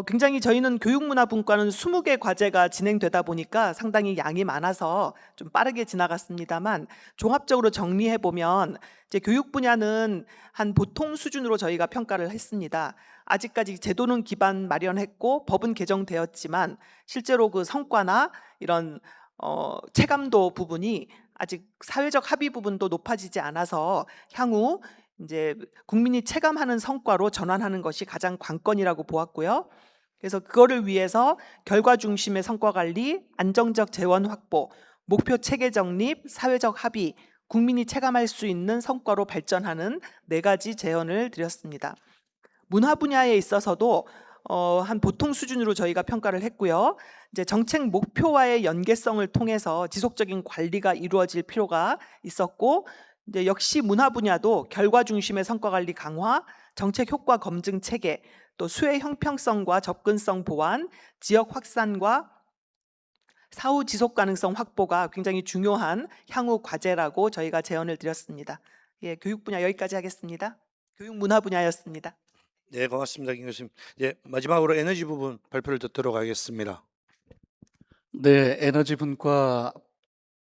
굉장히 저희는 교육문화분과는 20개 과제가 진행되다 보니까 상당히 양이 많아서 좀 빠르게 지나갔습니다만 종합적으로 정리해 보면 이제 교육 분야는 한 보통 수준으로 저희가 평가를 했습니다. 아직까지 제도는 기반 마련했고 법은 개정되었지만 실제로 그 성과나 이런 체감도 부분이 아직 사회적 합의 부분도 높아지지 않아서 향후 이제 국민이 체감하는 성과로 전환하는 것이 가장 관건이라고 보았고요. 그래서 그거를 위해서 결과 중심의 성과 관리, 안정적 재원 확보, 목표 체계 정립, 사회적 합의, 국민이 체감할 수 있는 성과로 발전하는 4가지 제언을 드렸습니다. 문화 분야에 있어서도 한 보통 수준으로 저희가 평가를 했고요. 이제 정책 목표와의 연계성을 통해서 지속적인 관리가 이루어질 필요가 있었고 이제 역시 문화 분야도 결과 중심의 성과 관리 강화, 정책 효과 검증 체계, 또 수혜 형평성과 접근성 보완, 지역 확산과 사후 지속 가능성 확보가 굉장히 중요한 향후 과제라고 저희가 제언을 드렸습니다. 예, 교육 분야 여기까지 하겠습니다. 교육 문화 분야였습니다. 네, 고맙습니다, 김 교수님. 마지막으로 에너지 부분 발표를 듣도록 하겠습니다. 네, 에너지 분과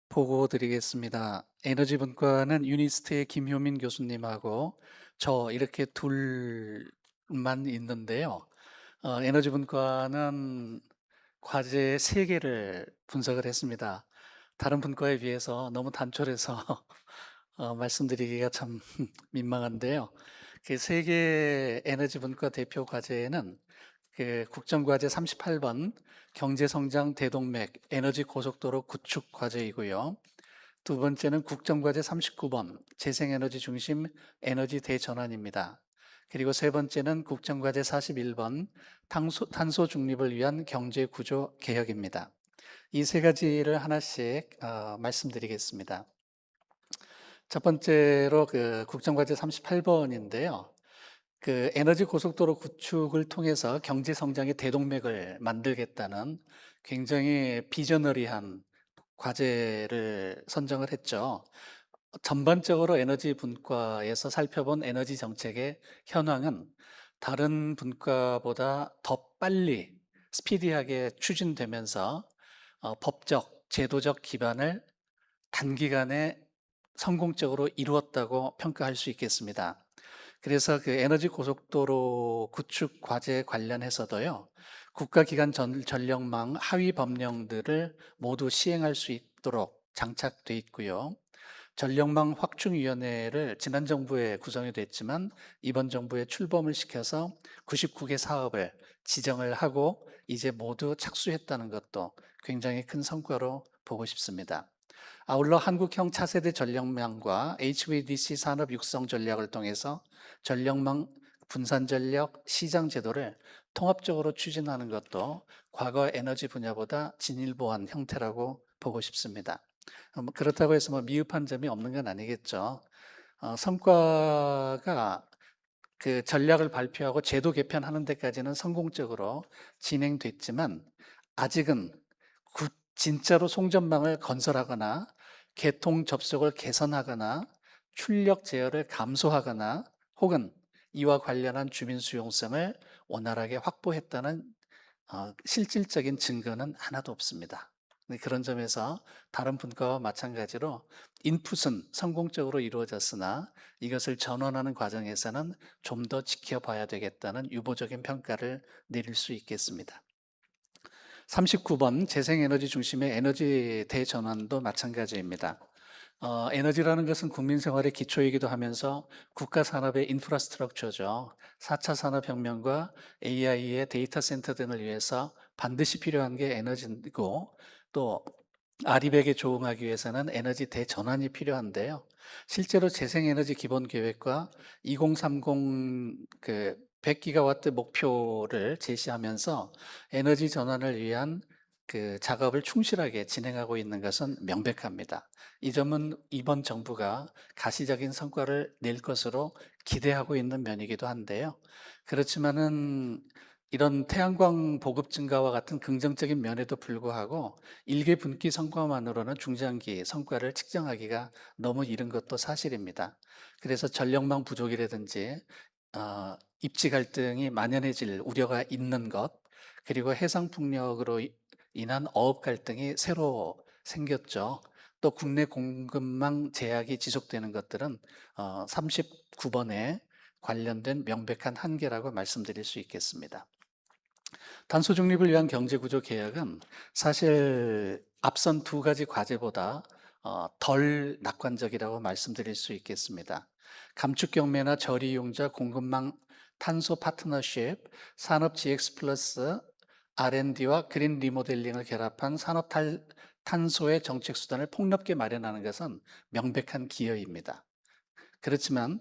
보고 드리겠습니다. 에너지 분과는 유니스트의 김효민 교수님하고 저 이렇게 둘만 있는데요. 에너지 분과는 과제 3개를 분석을 했습니다. 다른 분과에 비해서 너무 단촐해서 말씀드리기가 참 민망한데요. 그 3개 에너지 분과 대표 과제는 그 국정과제 38번 경제성장 대동맥 에너지 고속도로 구축 과제이고요. 두 번째는 국정과제 39번 재생에너지 중심 에너지 대전환입니다. 그리고 세 번째는 국정과제 41번 탄소 중립을 위한 경제구조 개혁입니다. 이 3가지를 하나씩 말씀드리겠습니다. 첫 번째로 그 국정과제 38번인데요. 그 에너지 고속도로 구축을 통해서 경제 성장의 대동맥을 만들겠다는 굉장히 비저너리한 과제를 선정을 했죠. 전반적으로 에너지 분과에서 살펴본 에너지 정책의 현황은 다른 분과보다 더 빨리 스피디하게 추진되면서 법적, 제도적 기반을 단기간에 성공적으로 이루었다고 평가할 수 있겠습니다. 그래서 그 에너지 고속도로 구축 과제 관련해서도요, 국가기관 전력망 하위 법령들을 모두 시행할 수 있도록 장착돼 있고요. 전력망 확충위원회를 지난 정부에 구성이 됐지만 이번 정부에 출범을 시켜서 99개 사업을 지정을 하고 이제 모두 착수했다는 것도 굉장히 큰 성과로 보고 싶습니다. 아울러 한국형 차세대 전력망과 HVDC 산업 육성 전략을 통해서 전력망 분산 전력 시장 제도를 통합적으로 추진하는 것도 과거 에너지 분야보다 진일보한 형태라고 보고 싶습니다. 그렇다고 해서 미흡한 점이 없는 건 아니겠죠. 성과가 그 전략을 발표하고 제도 개편하는 데까지는 성공적으로 진행됐지만 아직은 진짜로 송전망을 건설하거나 개통 접속을 개선하거나 출력 제어를 감소하거나 혹은 이와 관련한 주민 수용성을 원활하게 확보했다는 실질적인 증거는 하나도 없습니다. 그런 점에서 다른 분과와 마찬가지로 인풋은 성공적으로 이루어졌으나 이것을 전환하는 과정에서는 좀 더 지켜봐야 되겠다는 유보적인 평가를 내릴 수 있겠습니다. 39번 재생에너지 중심의 에너지 대전환도 마찬가지입니다. 에너지라는 것은 국민 생활의 기초이기도 하면서 국가 산업의 인프라스트럭처죠. 4차 산업혁명과 AI의 데이터 센터 등을 위해서 반드시 필요한 게 에너지이고 또 아리백에 조응하기 위해서는 에너지 대전환이 필요한데요. 실제로 재생에너지 기본계획과 2030 100기가와트 목표를 제시하면서 에너지 전환을 위한 작업을 충실하게 진행하고 있는 것은 명백합니다. 이 점은 이번 정부가 가시적인 성과를 낼 것으로 기대하고 있는 면이기도 한데요. 그렇지만은 이런 태양광 보급 증가와 같은 긍정적인 면에도 불구하고 일개 분기 성과만으로는 중장기 성과를 측정하기가 너무 이른 것도 사실입니다. 그래서 전력망 부족이라든지 입지 갈등이 만연해질 우려가 있는 것, 그리고 해상풍력으로 인한 어업 갈등이 새로 생겼죠. 또 국내 공급망 제약이 지속되는 것들은 39번에 관련된 명백한 한계라고 말씀드릴 수 있겠습니다. 탄소 중립을 위한 경제구조 개혁은 사실 앞선 두 가지 과제보다 덜 낙관적이라고 말씀드릴 수 있겠습니다. 감축 경매나 저리용자 공급망 탄소 파트너십, 산업 GX 플러스 R&D와 그린 리모델링을 결합한 산업 탄소의 정책 수단을 폭넓게 마련하는 것은 명백한 기여입니다. 그렇지만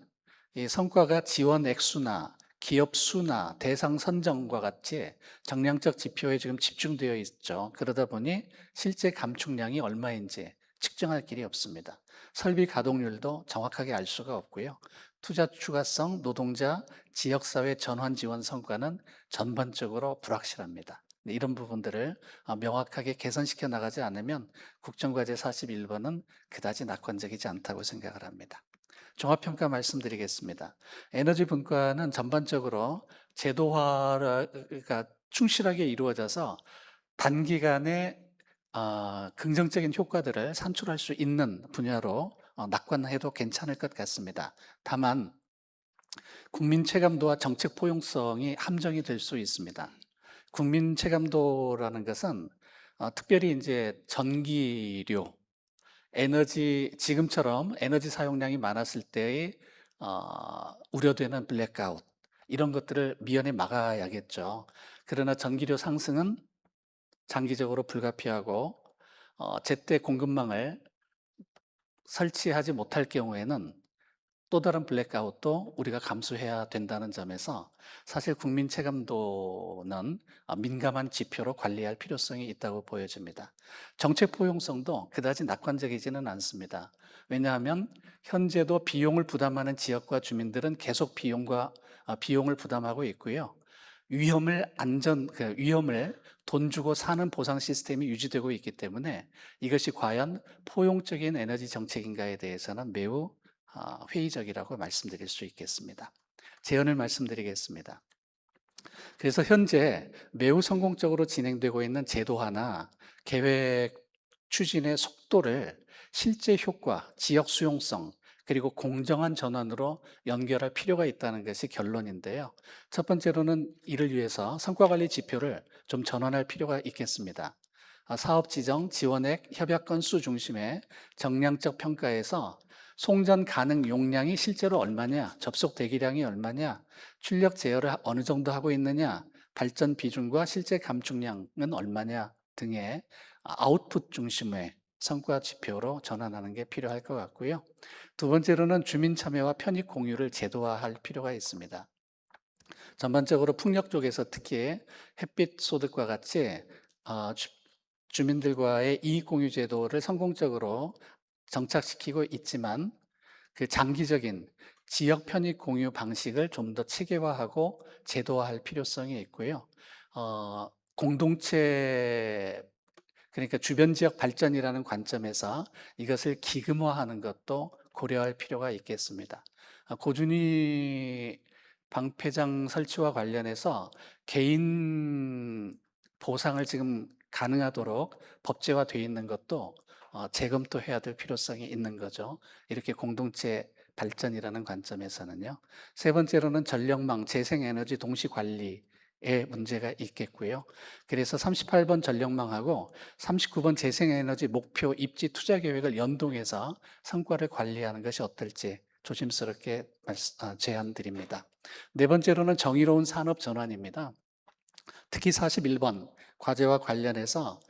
이 성과가 지원 액수나 기업 수나 대상 선정과 같이 정량적 지표에 지금 집중되어 있죠. 그러다 보니 실제 감축량이 얼마인지 측정할 길이 없습니다. 설비 가동률도 정확하게 알 수가 없고요. 투자 추가성, 노동자, 지역사회 전환 지원 성과는 전반적으로 불확실합니다. 이런 부분들을 명확하게 개선시켜 나가지 않으면 국정과제 41번은 그다지 낙관적이지 않다고 생각을 합니다. 종합평가 말씀드리겠습니다. 에너지 분과는 전반적으로 제도화가 충실하게 이루어져서 단기간에 긍정적인 효과들을 산출할 수 있는 분야로 낙관해도 괜찮을 것 같습니다. 다만 국민 체감도와 정책 포용성이 함정이 될 수 있습니다. 국민 체감도라는 것은 특별히 이제 전기료, 에너지 지금처럼 에너지 사용량이 많았을 때의 우려되는 블랙아웃 이런 것들을 미연에 막아야겠죠. 그러나 전기료 상승은 장기적으로 불가피하고 제때 공급망을 설치하지 못할 경우에는 또 다른 블랙아웃도 우리가 감수해야 된다는 점에서 사실 국민 체감도는 민감한 지표로 관리할 필요성이 있다고 보여집니다. 정책 포용성도 그다지 낙관적이지는 않습니다. 왜냐하면 현재도 비용을 부담하는 지역과 주민들은 계속 비용을 부담하고 있고요. 위험을 돈 주고 사는 보상 시스템이 유지되고 있기 때문에 이것이 과연 포용적인 에너지 정책인가에 대해서는 매우 회의적이라고 말씀드릴 수 있겠습니다. 제언을 말씀드리겠습니다. 그래서 현재 매우 성공적으로 진행되고 있는 제도화나 계획 추진의 속도를 실제 효과, 지역 수용성, 그리고 공정한 전환으로 연결할 필요가 있다는 것이 결론인데요. 첫 번째로는 이를 위해서 성과관리 지표를 좀 전환할 필요가 있겠습니다. 사업 지정, 지원액, 협약 건수 중심의 정량적 평가에서 송전 가능 용량이 실제로 얼마냐, 접속 대기량이 얼마냐, 출력 제어를 어느 정도 하고 있느냐, 발전 비중과 실제 감축량은 얼마냐 등의 아웃풋 중심의 성과 지표로 전환하는 게 필요할 것 같고요. 두 번째로는 주민 참여와 편익 공유를 제도화할 필요가 있습니다. 전반적으로 풍력 쪽에서 특히 햇빛 소득과 같이 주민들과의 이익 공유 제도를 성공적으로 정착시키고 있지만 그 장기적인 지역 편익 공유 방식을 좀 더 체계화하고 제도화할 필요성이 있고요. 공동체 그러니까 주변 지역 발전이라는 관점에서 이것을 기금화하는 것도 고려할 필요가 있겠습니다. 고준희 방패장 설치와 관련해서 개인 보상을 지금 가능하도록 법제화돼 있는 것도 재검토해야 될 필요성이 있는 거죠. 이렇게 공동체 발전이라는 관점에서는요. 세 번째로는 전력망, 재생에너지 동시 관리의 문제가 있겠고요. 그래서 38번 전력망하고 39번 재생에너지 목표 입지 투자 계획을 연동해서 성과를 관리하는 것이 어떨지 조심스럽게 제안드립니다. 네 번째로는 정의로운 산업 전환입니다. 특히 41번 과제와 관련해서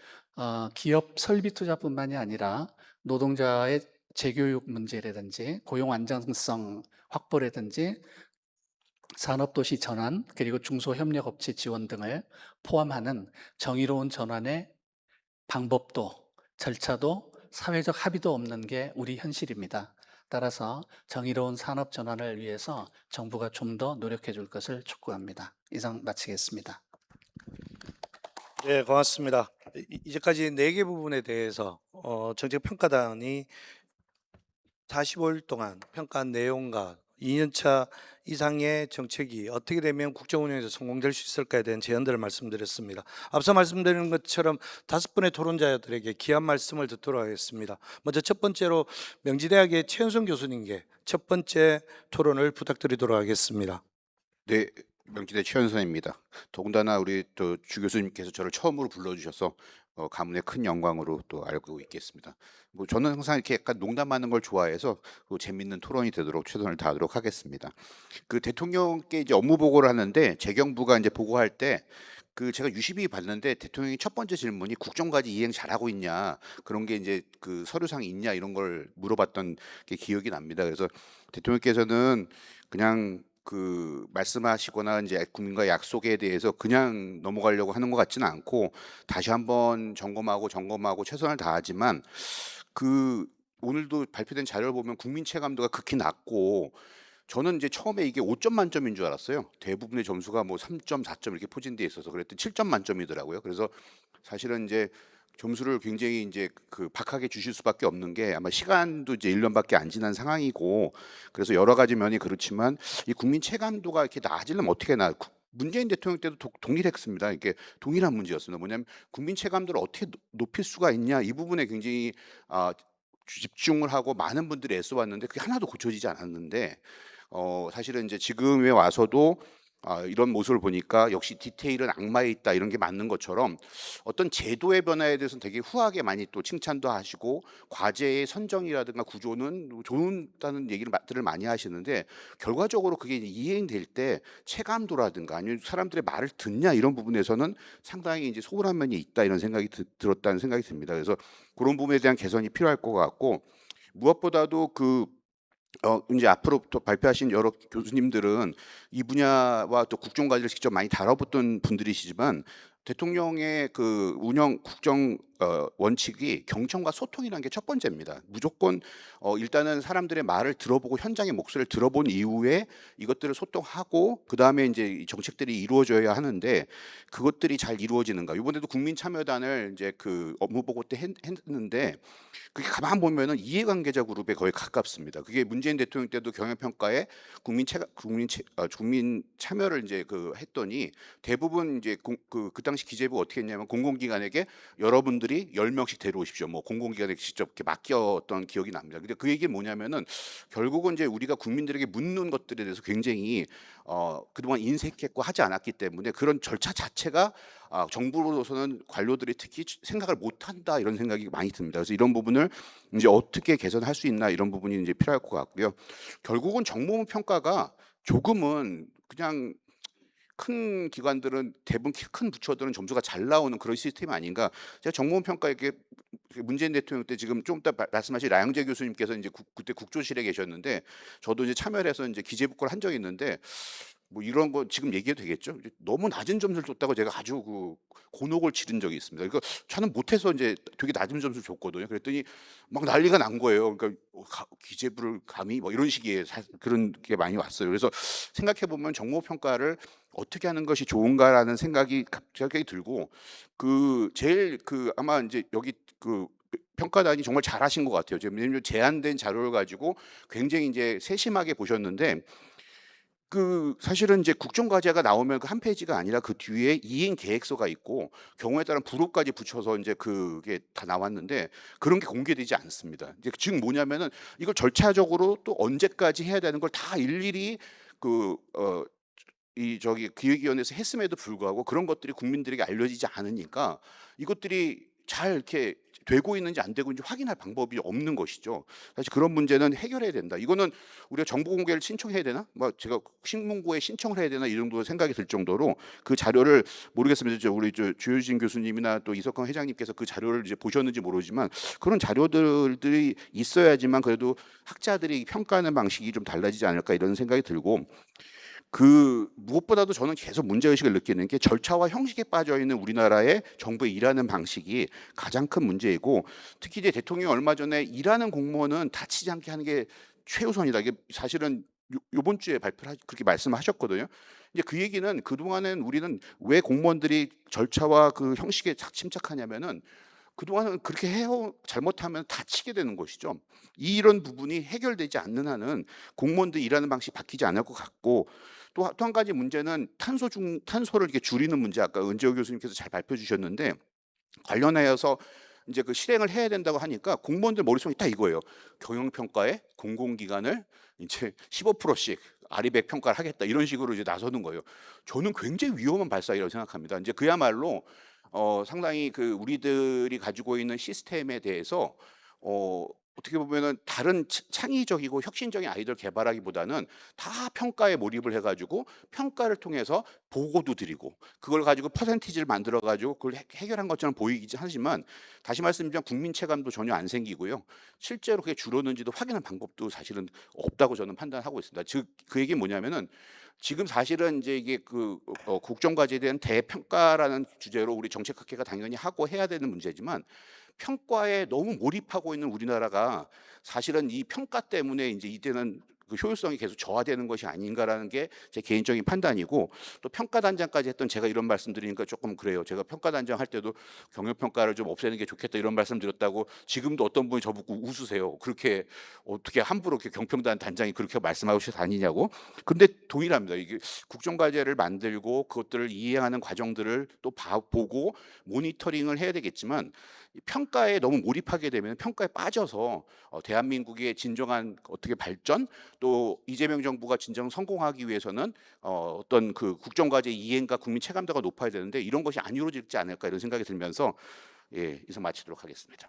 기업 설비 투자뿐만이 아니라 노동자의 재교육 문제라든지 고용 안정성 확보라든지 산업도시 전환 그리고 중소협력업체 지원 등을 포함하는 정의로운 전환의 방법도 절차도 사회적 합의도 없는 게 우리 현실입니다. 따라서 정의로운 산업 전환을 위해서 정부가 좀 더 노력해 줄 것을 촉구합니다. 이상 마치겠습니다. 네, 고맙습니다. 이제까지 4개 부분에 대해서 정책평가단이 45일 동안 평가한 내용과 2년차 이상의 정책이 어떻게 되면 국정운영에서 성공될 수 있을까에 대한 제안들을 말씀드렸습니다. 앞서 말씀드린 것처럼 5분의 토론자들에게 귀한 말씀을 듣도록 하겠습니다. 먼저 첫 번째로 명지대학의 최현성 교수님께 첫 번째 토론을 부탁드리도록 하겠습니다. 네, 명지대 최현선입니다. 더군다나 우리 또 주 교수님께서 저를 처음으로 불러주셔서 가문의 큰 영광으로 또 알고 있겠습니다. 뭐 저는 항상 이렇게 약간 농담하는 걸 좋아해서 재밌는 토론이 되도록 최선을 다하도록 하겠습니다. 그 대통령께 이제 업무 보고를 하는데 재경부가 이제 보고할 때 그 제가 유심히 봤는데 대통령이 첫 번째 질문이 국정과제 이행 잘하고 있냐 그런 게 이제 그 서류상에 있냐 이런 걸 물어봤던 게 기억이 납니다. 그래서 대통령께서는 그냥 그 말씀하시거나 이제 국민과의 약속에 대해서 그냥 넘어가려고 하는 것 같지는 않고 다시 한번 점검하고 최선을 다하지만 그 오늘도 발표된 자료를 보면 국민 체감도가 극히 낮고 저는 이제 처음에 이게 5점 만점인 줄 알았어요. 대부분의 점수가 뭐 3점, 4점 이렇게 포진돼 있어서 그랬더니 7점 만점이더라고요. 그래서 사실은 이제 점수를 굉장히 이제 그 박하게 주실 수밖에 없는 게 아마 시간도 이제 1년밖에 안 지난 상황이고 그래서 여러 가지 면이 그렇지만 이 국민 체감도가 이렇게 낮으려면 어떻게 문재인 대통령 때도 동일했습니다. 이게 동일한 문제였습니다. 뭐냐면 국민 체감도를 어떻게 높일 수가 있냐 이 부분에 굉장히 집중을 하고 많은 분들이 애써왔는데 그게 하나도 고쳐지지 않았는데 사실은 이제 지금에 와서도 이런 모습을 보니까 역시 디테일은 악마에 있다 이런 게 맞는 것처럼 어떤 제도의 변화에 대해서는 되게 후하게 많이 또 칭찬도 하시고 과제의 선정이라든가 구조는 좋다는 얘기들을 많이 하시는데 결과적으로 그게 이행될 때 체감도라든가 아니면 사람들의 말을 듣냐 이런 부분에서는 상당히 이제 소홀한 면이 있다 이런 생각이 들었다는 생각이 듭니다. 그래서 그런 부분에 대한 개선이 필요할 것 같고 무엇보다도 이제 앞으로 또 발표하신 여러 교수님들은 이 분야와 또 국정과제를 직접 많이 다뤄봤던 분들이시지만 대통령의 그 운영 국정 원칙이 경청과 소통이라는 게 첫 번째입니다. 무조건 일단은 사람들의 말을 들어보고 현장의 목소리를 들어본 이후에 이것들을 소통하고 그 다음에 이제 이 정책들이 이루어져야 하는데 그것들이 잘 이루어지는가? 이번에도 국민참여단을 이제 그 업무 보고 때 했는데 그게 가만 보면은 이해관계자 그룹에 거의 가깝습니다. 그게 문재인 대통령 때도 경영평가에 국민 참여를 이제 그 했더니 대부분 이제 그 당시 기재부가 어떻게 했냐면 공공기관에게 여러분들이 10명씩 데려오십시오. 뭐 공공기관에 직접 이렇게 맡겼던 기억이 납니다. 근데 그 얘기는 뭐냐면은 결국은 이제 우리가 국민들에게 묻는 것들에 대해서 굉장히 그동안 인색했고 하지 않았기 때문에 그런 절차 자체가 정부로서는 관료들이 특히 생각을 못한다 이런 생각이 많이 듭니다. 그래서 이런 부분을 이제 어떻게 개선할 수 있나 이런 부분이 이제 필요할 것 같고요. 결국은 정보문 평가가 조금은 그냥 큰 기관들은 대부분 큰 부처들은 점수가 잘 나오는 그런 시스템이 아닌가. 제가 정보원 평가 이렇게 문재인 대통령 때 지금 좀 이따 말씀하신 라영재 교수님께서 이제 그때 국조실에 계셨는데 저도 이제 참여를 해서 이제 기재부 걸 한 적이 있는데 뭐 이런 거 지금 얘기해도 되겠죠? 너무 낮은 점수를 줬다고 제가 아주 그 곤혹을 치른 적이 있습니다. 그러니까 저는 못해서 이제 되게 낮은 점수를 줬거든요. 그랬더니 막 난리가 난 거예요. 그러니까 기재부를 감히 뭐 이런 식의 그런 게 많이 왔어요. 그래서 생각해 보면 정보 평가를 어떻게 하는 것이 좋은가라는 생각이 갑자기 들고 제일 아마 이제 여기 평가단이 정말 잘하신 것 같아요. 왜냐하면 제한된 자료를 가지고 굉장히 이제 세심하게 보셨는데 사실은 이제 국정과제가 나오면 그 한 페이지가 아니라 그 뒤에 이행 계획서가 있고 경우에 따른 부록까지 붙여서 이제 그게 다 나왔는데 그런 게 공개되지 않습니다. 이제 지금 뭐냐면은 이걸 절차적으로 또 언제까지 해야 되는 걸 다 일일이 기획위원회에서 했음에도 불구하고 그런 것들이 국민들에게 알려지지 않으니까 이것들이 잘 이렇게 되고 있는지 안 되고 있는지 확인할 방법이 없는 것이죠. 사실 그런 문제는 해결해야 된다. 이거는 우리가 정보 공개를 신청해야 되나? 뭐 제가 신문고에 신청을 해야 되나 이 정도 생각이 들 정도로 그 자료를 모르겠습니다. 우리 주효진 교수님이나 또 이석환 회장님께서 그 자료를 이제 보셨는지 모르지만 그런 자료들이 있어야지만 그래도 학자들이 평가하는 방식이 좀 달라지지 않을까 이런 생각이 들고 무엇보다도 저는 계속 문제의식을 느끼는 게 절차와 형식에 빠져 있는 우리나라의 정부의 일하는 방식이 가장 큰 문제이고 특히 이제 대통령이 얼마 전에 일하는 공무원은 다치지 않게 하는 게 최우선이다. 이게 사실은 요번 주에 발표를 그렇게 말씀하셨거든요. 이제 그 얘기는 그동안은 우리는 왜 공무원들이 절차와 그 형식에 침착하냐면은 그동안은 그렇게 잘못하면 다치게 되는 것이죠. 이런 부분이 해결되지 않는 한은 공무원들 일하는 방식이 바뀌지 않을 것 같고 또 한 가지 문제는 탄소를 이렇게 줄이는 문제 아까 은재호 교수님께서 잘 발표해 주셨는데 관련하여서 이제 그 실행을 해야 된다고 하니까 공무원들 머릿속에 딱 이거예요. 경영평가에 공공기관을 이제 15%씩 아리백 평가를 하겠다 이런 식으로 이제 나서는 거예요. 저는 굉장히 위험한 발상이라고 생각합니다. 이제 그야말로 상당히 우리들이 가지고 있는 시스템에 대해서 어떻게 보면은 다른 창의적이고 혁신적인 아이디어를 개발하기보다는 다 평가에 몰입을 해가지고 평가를 통해서 보고도 드리고 그걸 가지고 퍼센티지를 만들어 가지고 그걸 해결한 것처럼 보이긴 하지만 다시 말씀드리면 국민 체감도 전혀 안 생기고요. 실제로 그게 줄었는지도 확인할 방법도 사실은 없다고 저는 판단하고 있습니다. 즉 그 얘기는 뭐냐면은 지금 사실은 이제 이게 국정과제에 대한 대평가라는 주제로 우리 정책학회가 당연히 하고 해야 되는 문제지만 평가에 너무 몰입하고 있는 우리나라가 사실은 이 평가 때문에 이제 이때는 그 효율성이 계속 저하되는 것이 아닌가라는 게 제 개인적인 판단이고 또 평가단장까지 했던 제가 이런 말씀드리니까 조금 그래요. 제가 평가단장 할 때도 경영평가를 좀 없애는 게 좋겠다 이런 말씀 드렸다고 지금도 어떤 분이 저보고 웃으세요. 그렇게 어떻게 함부로 이렇게 경평단 단장이 그렇게 말씀하고 다니냐고. 근데 동일합니다. 이게 국정과제를 만들고 그것들을 이해하는 과정들을 또 보고 모니터링을 해야 되겠지만 평가에 너무 몰입하게 되면 평가에 빠져서 대한민국의 진정한 어떻게 발전 또 이재명 정부가 진정 성공하기 위해서는 어떤 그 국정과제 이행과 국민 체감도가 높아야 되는데 이런 것이 안 이루어지지 않을까 이런 생각이 들면서 이상 마치도록 하겠습니다.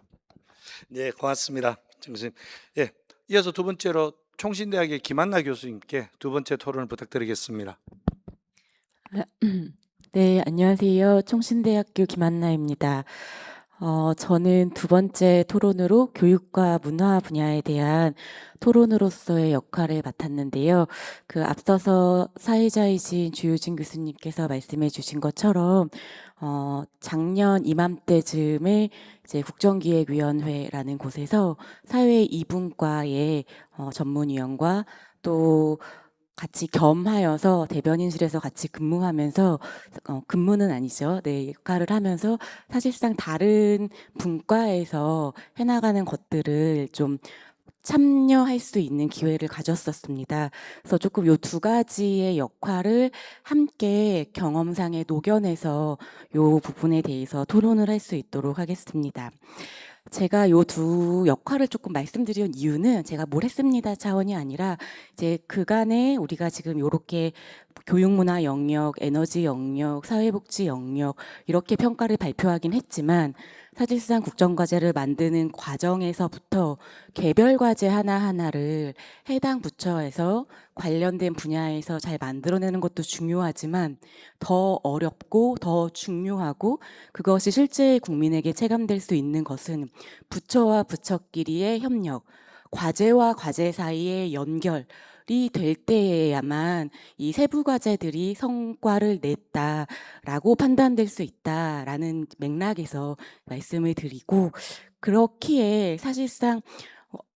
네, 고맙습니다. 정 교수님. 예, 이어서 두 번째로 총신대학의 김한나 교수님께 두 번째 토론을 부탁드리겠습니다. 네, 안녕하세요. 총신대학교 김한나입니다. 저는 두 번째 토론으로 교육과 문화 분야에 대한 토론으로서의 역할을 맡았는데요. 앞서서 사회자이신 주효진 교수님께서 말씀해 주신 것처럼, 작년 이맘때쯤에 이제 국정기획위원회라는 곳에서 사회 이분과의 전문위원과 또 같이 겸하여서 대변인실에서 같이 근무하면서 근무는 아니죠. 네, 역할을 하면서 사실상 다른 분과에서 해나가는 것들을 좀 참여할 수 있는 기회를 가졌었습니다. 그래서 조금 요 두 가지의 역할을 함께 경험상에 녹여내서 요 부분에 대해서 토론을 할 수 있도록 하겠습니다. 제가 요 두 역할을 조금 말씀드린 이유는 제가 뭘 했습니다 차원이 아니라 이제 그간에 우리가 지금 요렇게 교육문화 영역, 에너지 영역, 사회복지 영역 이렇게 평가를 발표하긴 했지만 사실상 국정과제를 만드는 과정에서부터 개별 과제 하나하나를 해당 부처에서 관련된 분야에서 잘 만들어내는 것도 중요하지만 더 어렵고 더 중요하고 그것이 실제 국민에게 체감될 수 있는 것은 부처와 부처끼리의 협력, 과제와 과제 사이의 연결이 될 때에야만 이 세부 과제들이 성과를 냈다라고 판단될 수 있다라는 맥락에서 말씀을 드리고 그렇기에 사실상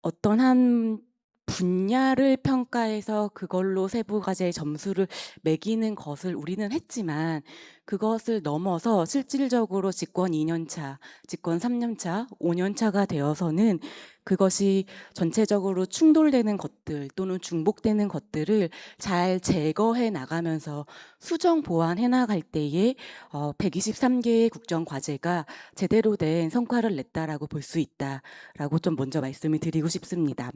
어떤 한 분야를 평가해서 그걸로 세부과제의 점수를 매기는 것을 우리는 했지만 그것을 넘어서 실질적으로 집권 2년 차, 집권 3년 차, 5년 차가 되어서는 그것이 전체적으로 충돌되는 것들 또는 중복되는 것들을 잘 제거해 나가면서 수정 보완해 나갈 때에 123개의 국정과제가 제대로 된 성과를 냈다라고 볼 수 있다라고 좀 먼저 말씀을 드리고 싶습니다.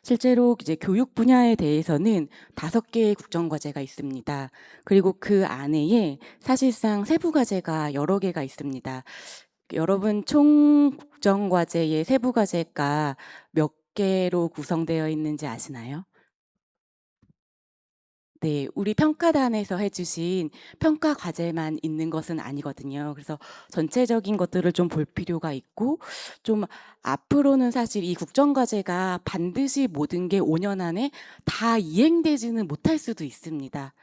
실제로 이제 교육 분야에 대해서는 5개의 국정과제가 있습니다. 그리고 그 안에 사실상 세부과제가 여러 개가 있습니다. 여러분 총 국정과제의 세부과제가 몇 개로 구성되어 있는지 아시나요? 네, 우리 평가단에서 해주신 평가 과제만 있는 것은 아니거든요. 그래서 전체적인 것들을 좀 볼 필요가 있고, 좀 앞으로는 사실 이 국정과제가 반드시 모든 게 5년 안에 다 이행되지는 못할 수도 있습니다.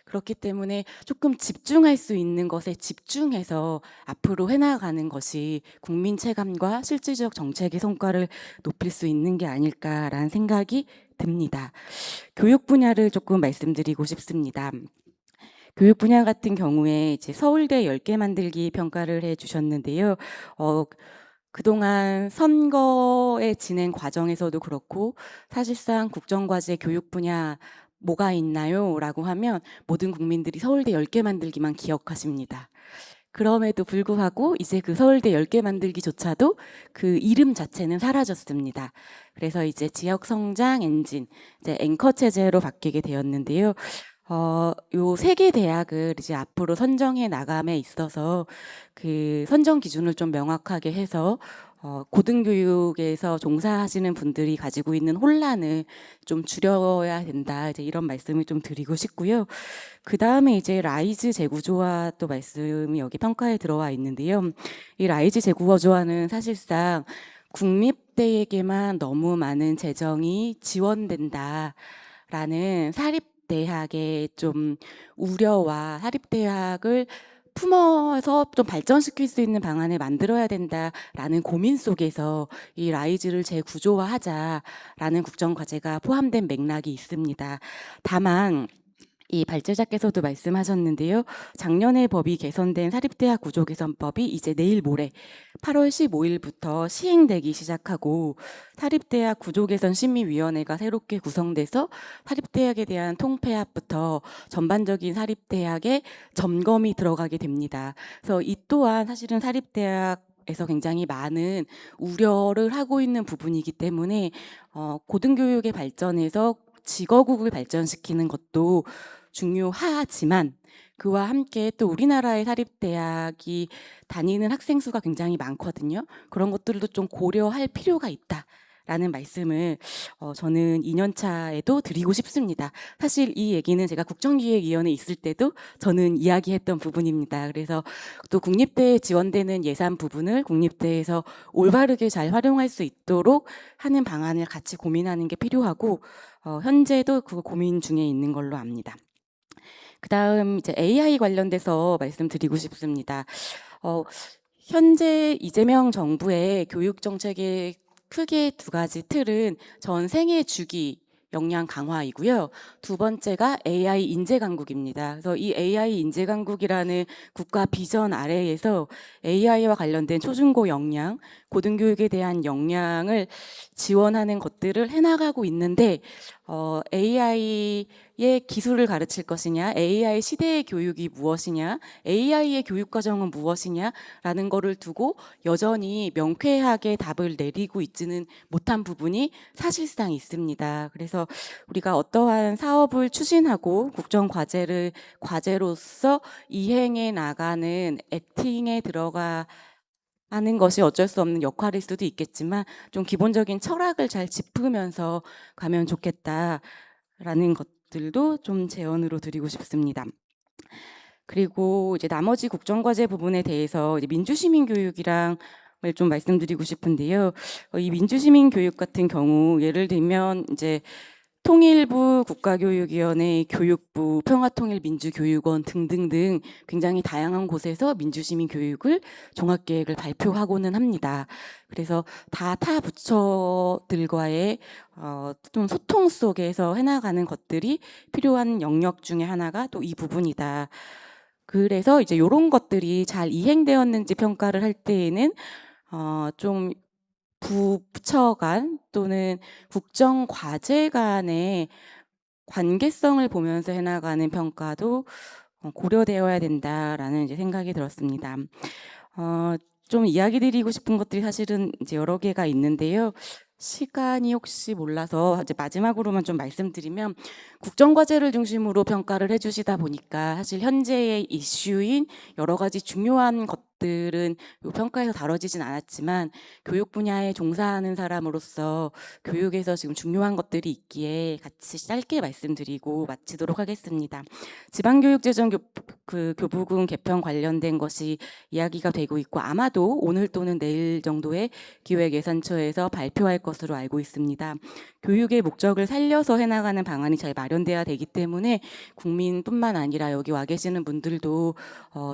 그렇기 때문에 조금 집중할 수 있는 것에 집중해서 앞으로 해나가는 것이 국민 체감과 실질적 정책의 성과를 높일 수 있는 게 아닐까라는 생각이 듭니다. 교육 분야를 조금 말씀드리고 싶습니다. 교육 분야 같은 경우에 이제 서울대 10개 만들기 평가를 해 주셨는데요. 그동안 선거의 진행 과정에서도 그렇고 사실상 국정과제 교육 분야 뭐가 있나요? 라고 하면 모든 국민들이 서울대 10개 만들기만 기억하십니다. 그럼에도 불구하고 이제 그 서울대 10개 만들기조차도 그 이름 자체는 사라졌습니다. 그래서 이제 지역 성장 엔진, 이제 앵커 체제로 바뀌게 되었는데요. 요 3개 대학을 이제 앞으로 선정해 나감에 있어서 그 선정 기준을 좀 명확하게 해서 고등교육에서 종사하시는 분들이 가지고 있는 혼란을 좀 줄여야 된다. 이제 이런 말씀을 좀 드리고 싶고요. 그 다음에 이제 라이즈 재구조화 또 말씀이 여기 평가에 들어와 있는데요. 이 라이즈 재구조화는 사실상 국립대에게만 너무 많은 재정이 지원된다라는 사립대학의 좀 우려와 사립대학을 품어서 좀 발전시킬 수 있는 방안을 만들어야 된다라는 고민 속에서 이 라이즈를 재구조화하자라는 국정과제가 포함된 맥락이 있습니다. 다만 이 발제자께서도 말씀하셨는데요. 작년에 법이 개선된 사립대학 구조개선법이 이제 내일 모레 8월 15일부터 시행되기 시작하고 사립대학 구조개선심의위원회가 새롭게 구성돼서 사립대학에 대한 통폐합부터 전반적인 사립대학의 점검이 들어가게 됩니다. 그래서 이 또한 사실은 사립대학에서 굉장히 많은 우려를 하고 있는 부분이기 때문에 고등교육의 발전에서 직어국을 발전시키는 것도 중요하지만 그와 함께 또 우리나라의 사립대학이 다니는 학생 수가 굉장히 많거든요. 그런 것들도 좀 고려할 필요가 있다라는 말씀을 저는 2년 차에도 드리고 싶습니다. 사실 이 얘기는 제가 국정기획위원회에 있을 때도 저는 이야기했던 부분입니다. 그래서 또 국립대에 지원되는 예산 부분을 국립대에서 올바르게 잘 활용할 수 있도록 하는 방안을 같이 고민하는 게 필요하고 현재도 그거 고민 중에 있는 걸로 압니다. 그다음 이제 AI 관련돼서 말씀드리고 싶습니다. 현재 이재명 정부의 교육 정책의 크게 2가지 틀은 전 생애 주기 역량 강화이고요. 2번째가 AI 인재 강국입니다. 그래서 이 AI 인재 강국이라는 국가 비전 아래에서 AI와 관련된 초중고 역량, 고등교육에 대한 역량을 지원하는 것들을 해나가고 있는데 AI의 기술을 가르칠 것이냐, AI 시대의 교육이 무엇이냐, AI의 교육 과정은 무엇이냐라는 거를 두고 여전히 명쾌하게 답을 내리고 있지는 못한 부분이 사실상 있습니다. 그래서 우리가 어떠한 사업을 추진하고 국정 과제로서 이행해 나가는 액팅에 들어가 하는 것이 어쩔 수 없는 역할일 수도 있겠지만 좀 기본적인 철학을 잘 짚으면서 가면 좋겠다라는 것들도 좀 제언으로 드리고 싶습니다. 그리고 이제 나머지 국정과제 부분에 대해서 이제 민주시민교육이랑 좀 말씀드리고 싶은데요. 이 민주시민교육 같은 경우 예를 들면 이제 통일부 국가교육위원회, 교육부, 평화통일민주교육원 등등등 굉장히 다양한 곳에서 민주시민 교육을 종합계획을 발표하고는 합니다. 그래서 다 타 부처들과의 좀 소통 속에서 해나가는 것들이 필요한 영역 중에 하나가 또 이 부분이다. 그래서 이제 이런 것들이 잘 이행되었는지 평가를 할 때에는 좀 부처 간 또는 국정 과제 간의 관계성을 보면서 해나가는 평가도 고려되어야 된다라는 이제 생각이 들었습니다. 좀 이야기 드리고 싶은 것들이 사실은 이제 여러 개가 있는데요. 시간이 혹시 몰라서 이제 마지막으로만 좀 말씀드리면 국정과제를 중심으로 평가를 해주시다 보니까 사실 현재의 이슈인 여러 가지 중요한 것들은 이 평가에서 다뤄지진 않았지만 교육 분야에 종사하는 사람으로서 교육에서 지금 중요한 것들이 있기에 같이 짧게 말씀드리고 마치도록 하겠습니다. 지방교육재정 교부금 개편 관련된 것이 이야기가 되고 있고 아마도 오늘 또는 내일 정도에 기획예산처에서 발표할 것으로 알고 있습니다. 교육의 목적을 살려서 해나가는 방안이 잘 마련돼야 되기 때문에 국민뿐만 아니라 여기 와 계시는 분들도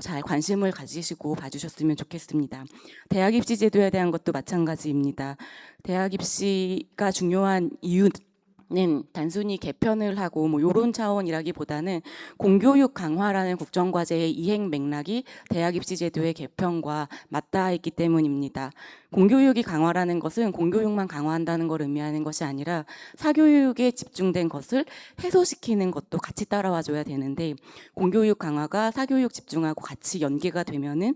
잘 관심을 가지시고 봐주셨으면 좋겠습니다. 대학 입시 제도에 대한 것도 마찬가지입니다. 대학 입시가 중요한 이유는 단순히 개편을 하고 뭐 이런 차원이라기보다는 공교육 강화라는 국정과제의 이행 맥락이 대학 입시 제도의 개편과 맞닿아있기 때문입니다. 공교육이 강화라는 것은 공교육만 강화한다는 걸 의미하는 것이 아니라 사교육에 집중된 것을 해소시키는 것도 같이 따라와줘야 되는데 공교육 강화가 사교육 집중하고 같이 연계가 되면은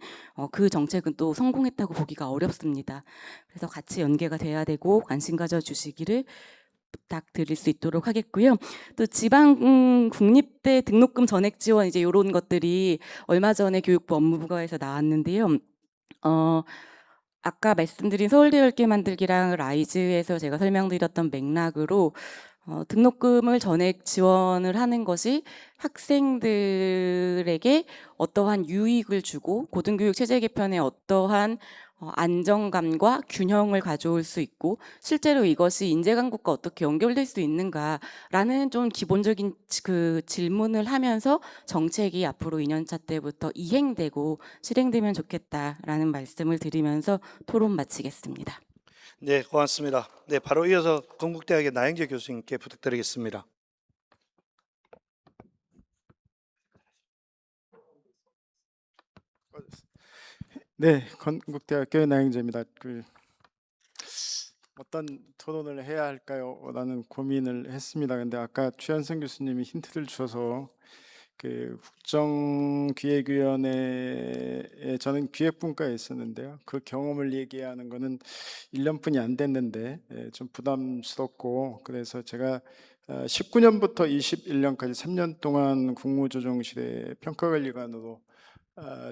그 정책은 또 성공했다고 보기가 어렵습니다. 그래서 같이 연계가 돼야 되고 관심 가져주시기를 부탁드릴 수 있도록 하겠고요. 또 지방 국립대 등록금 전액 지원 이제 이런 것들이 얼마 전에 교육부 업무부가에서 나왔는데요. 아까 말씀드린 서울대 10개 만들기랑 라이즈에서 제가 설명드렸던 맥락으로 등록금을 전액 지원을 하는 것이 학생들에게 어떠한 유익을 주고 고등교육 체제 개편에 어떠한 안정감과 균형을 가져올 수 있고 실제로 이것이 인재강국과 어떻게 연결될 수 있는가라는 좀 기본적인 그 질문을 하면서 정책이 앞으로 2년차 때부터 이행되고 실행되면 좋겠다라는 말씀을 드리면서 토론 마치겠습니다. 네, 고맙습니다. 네, 바로 이어서 건국대학의 나영재 교수님께 부탁드리겠습니다. 네, 건국대학교의 나영재입니다. 어떤 토론을 해야 할까요? 라는 고민을 했습니다. 근데 아까 최현성 교수님이 힌트를 주셔서 국정기획위원회에 저는 기획분과에 있었는데요. 그 경험을 얘기하는 거는 1년뿐이 안 됐는데 좀 부담스럽고 그래서 제가 19년부터 21년까지 3년 동안 국무조정실의 평가관리관으로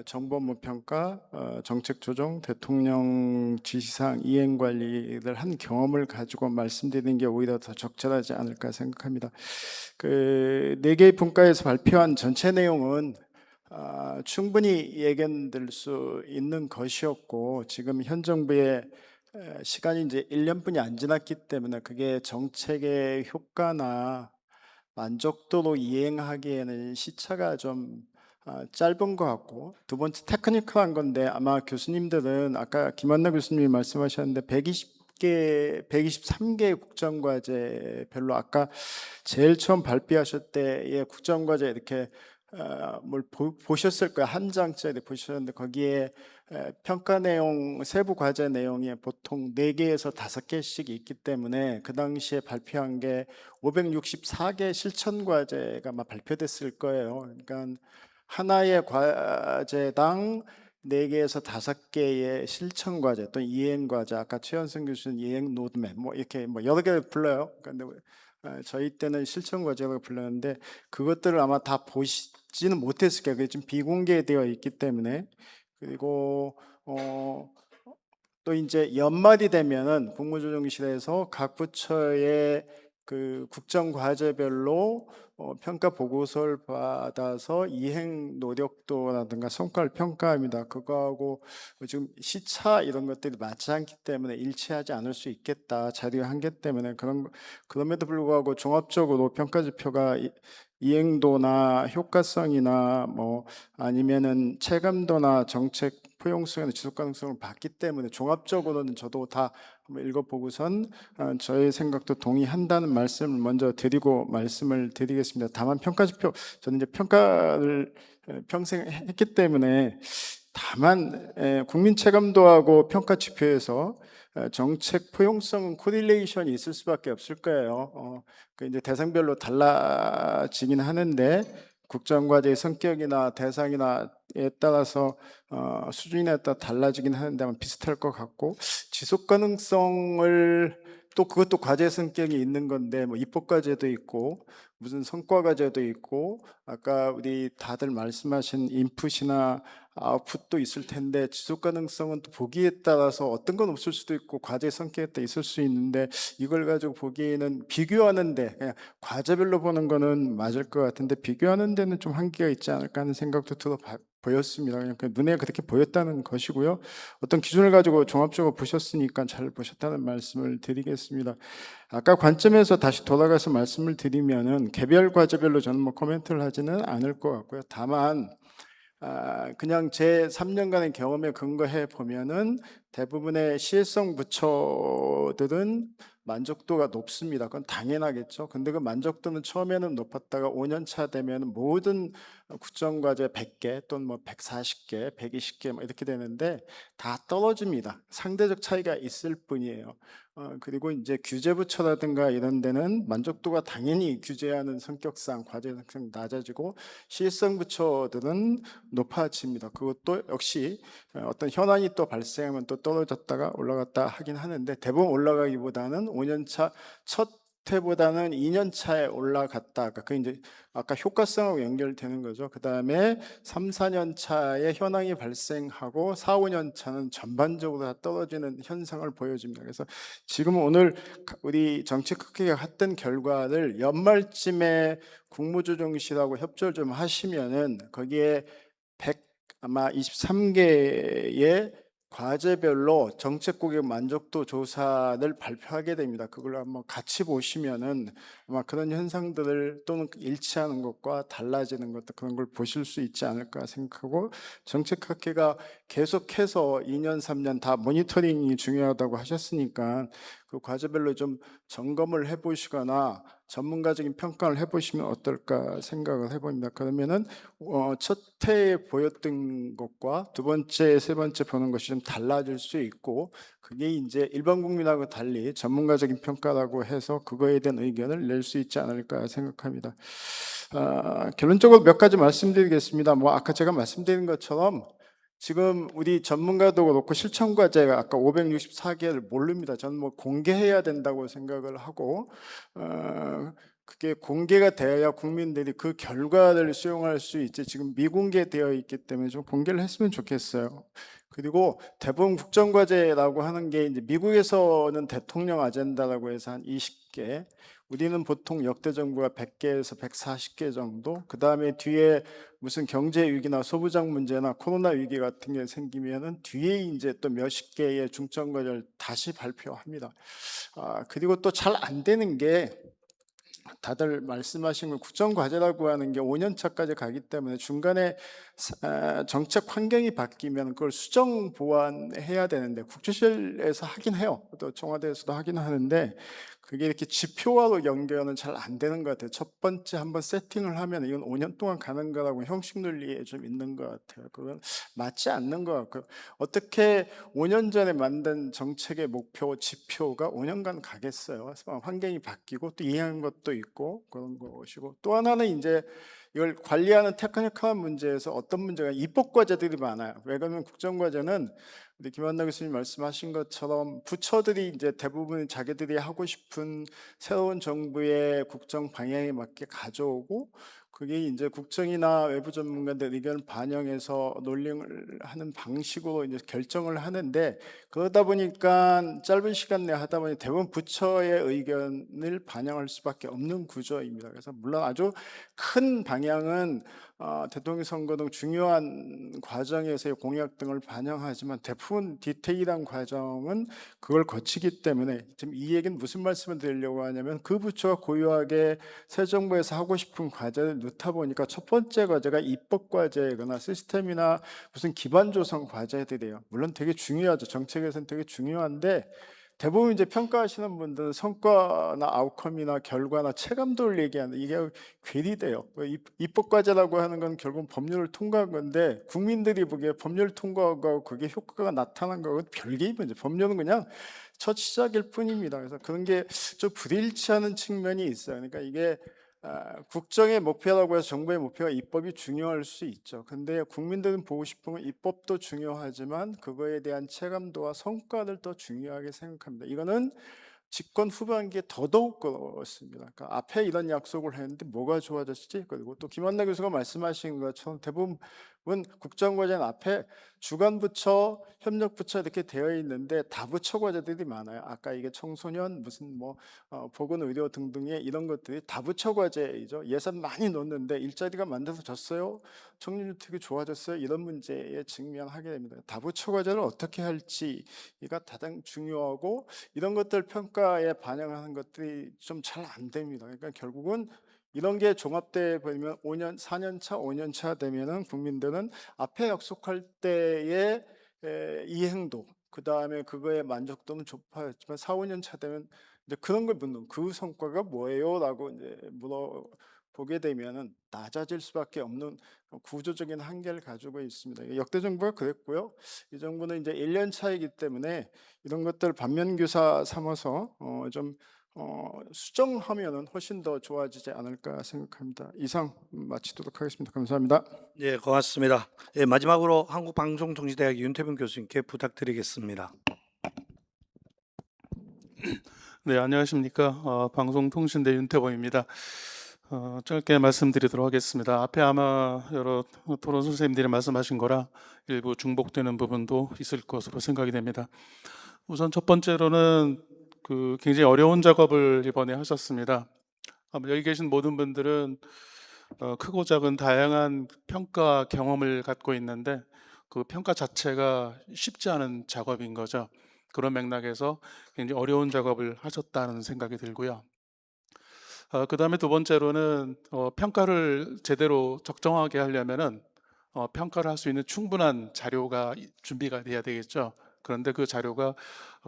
정보업무평가, 정책조정, 대통령 지시사항 이행관리를 한 경험을 가지고 말씀드리는 게 오히려 더 적절하지 않을까 생각합니다. 그 4개의 분과에서 발표한 전체 내용은 충분히 예견될 수 있는 것이었고 지금 현 정부의 시간이 이제 1년뿐이 안 지났기 때문에 그게 정책의 효과나 만족도로 이행하기에는 시차가 좀 짧은 것 같고 두 번째 테크니컬한 건데 아마 교수님들은 아까 김한나 교수님이 말씀하셨는데 123개 국정과제 별로 아까 제일 처음 발표하실 때의 국정과제 이렇게 뭘 보셨을 거예요. 한 장짜리 보셨는데 거기에 평가 내용, 세부 과제 내용이 보통 4개에서 5개씩 있기 때문에 그 당시에 발표한 게 564개 실천 과제가 아마 발표됐을 거예요. 그러니까 하나의 과제당 4개에서 5개의 실천 과제 또 이행 과제, 아까 최현성 교수는 이행 로드맵 뭐 이렇게 뭐 여러 개를 불러요. 그런데 저희 때는 실천 과제라고 불렀는데 그것들을 아마 다 보시지는 못했을 거예요. 그게 지금 비공개되어 있기 때문에. 그리고 또 이제 연말이 되면은 국무조정실에서 각 부처의 그 국정 과제별로 평가 보고서를 받아서 이행 노력도라든가 성과를 평가합니다. 그거하고 지금 시차 이런 것들이 맞지 않기 때문에 일치하지 않을 수 있겠다. 자료의 한계 때문에 그럼에도 불구하고 종합적으로 평가 지표가 이행도나 효과성이나 뭐 아니면은 체감도나 정책 포용성이나 지속 가능성을 봤기 때문에 종합적으로는 저도 다 한번 읽어보고선 저의 생각도 동의한다는 말씀을 먼저 드리고 말씀을 드리겠습니다. 다만 평가지표, 저는 이제 평가를 평생 했기 때문에 다만 국민 체감도하고 평가지표에서 정책 포용성은 코릴레이션이 있을 수밖에 없을 거예요. 그 이제 대상별로 달라지긴 하는데 국정과제의 성격이나 대상이나에 따라서 수준에 따라 달라지긴 하는데 아마 비슷할 것 같고, 지속 가능성을 또 그것도 과제 성격이 있는 건데 뭐 입법 과제도 있고 무슨 성과 과제도 있고 아까 우리 다들 말씀하신 인풋이나 아웃풋도 있을 텐데 지속 가능성은 또 보기에 따라서 어떤 건 없을 수도 있고 과제 성격에 따라 있을 수 있는데 이걸 가지고 보기에는 비교하는데 그냥 과제별로 보는 거는 맞을 것 같은데 비교하는 데는 좀 한계가 있지 않을까 하는 생각도 보였습니다. 그냥 눈에 그렇게 보였다는 것이고요. 어떤 기준을 가지고 종합적으로 보셨으니까 잘 보셨다는 말씀을 드리겠습니다. 아까 관점에서 다시 돌아가서 말씀을 드리면은 개별 과제별로 저는 뭐 코멘트를 하지는 않을 것 같고요. 다만 그냥 제 3년간의 경험에 근거해 보면은 대부분의 시혜성 부처들은 만족도가 높습니다. 그건 당연하겠죠. 근데 그 만족도는 처음에는 높았다가 5년 차 되면 모든 국정과제 100개 또는 뭐 140개, 120개 뭐 이렇게 되는데 다 떨어집니다. 상대적 차이가 있을 뿐이에요. 그리고 이제 규제부처라든가 이런 데는 만족도가 당연히 규제하는 성격상 과제 성격이 낮아지고 시혜성 부처들은 높아집니다. 그것도 역시 어떤 현안이 또 발생하면 또 떨어졌다가 올라갔다 하긴 하는데 대부분 올라가기보다는 5년차 첫 해보다는 2년 차에 올라갔다. 그게 이제 아까 효과성하고 연결되는 거죠. 그 다음에 3, 4년 차에 현황이 발생하고 4, 5년 차는 전반적으로 다 떨어지는 현상을 보여줍니다. 그래서 지금 오늘 우리 정책학회가 했던 결과를 연말쯤에 국무조정실하고 협조를 좀 하시면은 거기에 아마 23개의 과제별로 정책 고객 만족도 조사를 발표하게 됩니다. 그걸 한번 같이 보시면은 아마 그런 현상들을 또는 일치하는 것과 달라지는 것도 그런 걸 보실 수 있지 않을까 생각하고, 정책학회가 계속해서 2년, 3년 다 모니터링이 중요하다고 하셨으니까 그 과제별로 좀 점검을 해보시거나 전문가적인 평가를 해보시면 어떨까 생각을 해봅니다. 그러면은 첫 해에 보였던 것과 두 번째, 세 번째 보는 것이 좀 달라질 수 있고, 그게 이제 일반 국민하고 달리 전문가적인 평가라고 해서 그거에 대한 의견을 낼 수 있지 않을까 생각합니다. 결론적으로 몇 가지 말씀드리겠습니다. 뭐 아까 제가 말씀드린 것처럼 지금 우리 전문가도 그렇고 실천과제가 아까 564개를 모릅니다. 저는 뭐 공개해야 된다고 생각을 하고 그게 공개가 되어야 국민들이 그 결과를 수용할 수 있지, 지금 미공개되어 있기 때문에 좀 공개를 했으면 좋겠어요. 그리고 대부분 국정과제라고 하는 게 이제 미국에서는 대통령 아젠다라고 해서 한 20개, 우리는 보통 역대 정부가 100개에서 140개 정도, 그 다음에 뒤에 무슨 경제 위기나 소부장 문제나 코로나 위기 같은 게 생기면은 뒤에 이제 또 몇십 개의 중점 과제를 다시 발표합니다. 그리고 또 잘 안 되는 게 다들 말씀하신 거 국정과제라고 하는 게 5년 차까지 가기 때문에 중간에 정책 환경이 바뀌면 그걸 수정 보완해야 되는데 국조실에서 하긴 해요. 또 청와대에서도 하긴 하는데 그게 이렇게 지표화로 연결은 잘 안 되는 것 같아요. 첫 번째 한번 세팅을 하면 이건 5년 동안 가는 거라고 형식 논리에 좀 있는 것 같아요. 그건 맞지 않는 것 같고요. 어떻게 5년 전에 만든 정책의 목표, 지표가 5년간 가겠어요. 환경이 바뀌고 또 이해하는 것도 있고 그런 것이고, 또 하나는 이제 이걸 관리하는 테크니컬한 문제에서 어떤 문제가 입법 과제들이 많아요. 왜 그러면 국정과제는 우리 김한나 교수님 말씀하신 것처럼 부처들이 이제 대부분 자기들이 하고 싶은 새로운 정부의 국정 방향에 맞게 가져오고 그게 이제 국정이나 외부 전문가들 의견을 반영해서 논의를 하는 방식으로 이제 결정을 하는데, 그러다 보니까 짧은 시간 내에 하다 보니 대부분 부처의 의견을 반영할 수밖에 없는 구조입니다. 그래서 물론 아주 큰 방향은 대통령 선거 등 중요한 과정에서의 공약 등을 반영하지만 대부분 디테일한 과정은 그걸 거치기 때문에, 지금 이 얘기는 무슨 말씀을 드리려고 하냐면, 그 부처가 고유하게 새 정부에서 하고 싶은 과제를 넣다 보니까 첫 번째 과제가 입법 과제거나 시스템이나 무슨 기반 조성 과제들이에요. 물론 되게 중요하죠. 정책에서는 되게 중요한데, 대부분 이제 평가하시는 분들은 성과나 아웃컴이나 결과나 체감도를 얘기하는데 이게 괴리돼요. 입법 과제라고 하는 건 결국 법률을 통과한 건데, 국민들이 보기에 법률 통과하고 그게 효과가 나타난 거하고 별개의 문제. 법률은 그냥 첫 시작일 뿐입니다. 그래서 그런 게 좀 불일치하는 측면이 있어요. 그러니까 이게 국정의 목표라고 해서 정부의 목표가 입법이 중요할 수 있죠. 근데 국민들은 보고 싶은 건 입법도 중요하지만 그거에 대한 체감도와 성과를 더 중요하게 생각합니다. 이거는 집권 후반기에 더더욱 그렇습니다. 그러니까 앞에 이런 약속을 했는데 뭐가 좋아졌지? 그리고 또 김한나 교수가 말씀하신 것처럼 대부분 국정과제는 앞에 주간부처, 협력부처 이렇게 되어 있는데 다부처 과제들이 많아요. 아까 이게 청소년, 무슨 보건의료 등등의 이런 것들이 다부처 과제이죠. 예산 많이 넣었는데 일자리가 만들어졌어요? 청년주택이 좋아졌어요? 이런 문제에 직면하게 됩니다. 다부처 과제를 어떻게 할지가 가장 중요하고, 이런 것들 평가에 반영하는 것들이 좀 잘 안 됩니다. 그러니까 결국은 이런 게 종합돼 버리면 5년, 4년 차, 5년 차 되면은 국민들은 앞에 약속할 때의 이행도, 그 다음에 그거의 만족도는 높아졌지만 4, 5년 차 되면 이제 그런 걸 묻는, 그 성과가 뭐예요?라고 이제 물어보게 되면은 낮아질 수밖에 없는 구조적인 한계를 가지고 있습니다. 역대 정부가 그랬고요. 이 정부는 이제 1년 차이기 때문에 이런 것들 반면교사 삼아서 좀 수정하면은 훨씬 더 좋아지지 않을까 생각합니다. 이상 마치도록 하겠습니다. 감사합니다. 예, 고맙습니다. 예, 마지막으로 한국방송통신대학 윤태병 교수님께 부탁드리겠습니다. 네, 안녕하십니까. 방송통신대 윤태범입니다. 짧게 말씀드리도록 하겠습니다. 앞에 아마 여러 토론 선생님들이 말씀하신 거라 일부 중복되는 부분도 있을 것으로 생각이 됩니다. 우선 첫 번째로는 굉장히 어려운 작업을 이번에 하셨습니다. 아마 여기 계신 모든 분들은 크고 작은 다양한 평가 경험을 갖고 있는데 그 평가 자체가 쉽지 않은 작업인 거죠. 그런 맥락에서 굉장히 어려운 작업을 하셨다는 생각이 들고요. 그 다음에 두 번째로는 평가를 제대로 적정하게 하려면은 평가를 할 수 있는 충분한 자료가 준비가 돼야 되겠죠. 그런데 그 자료가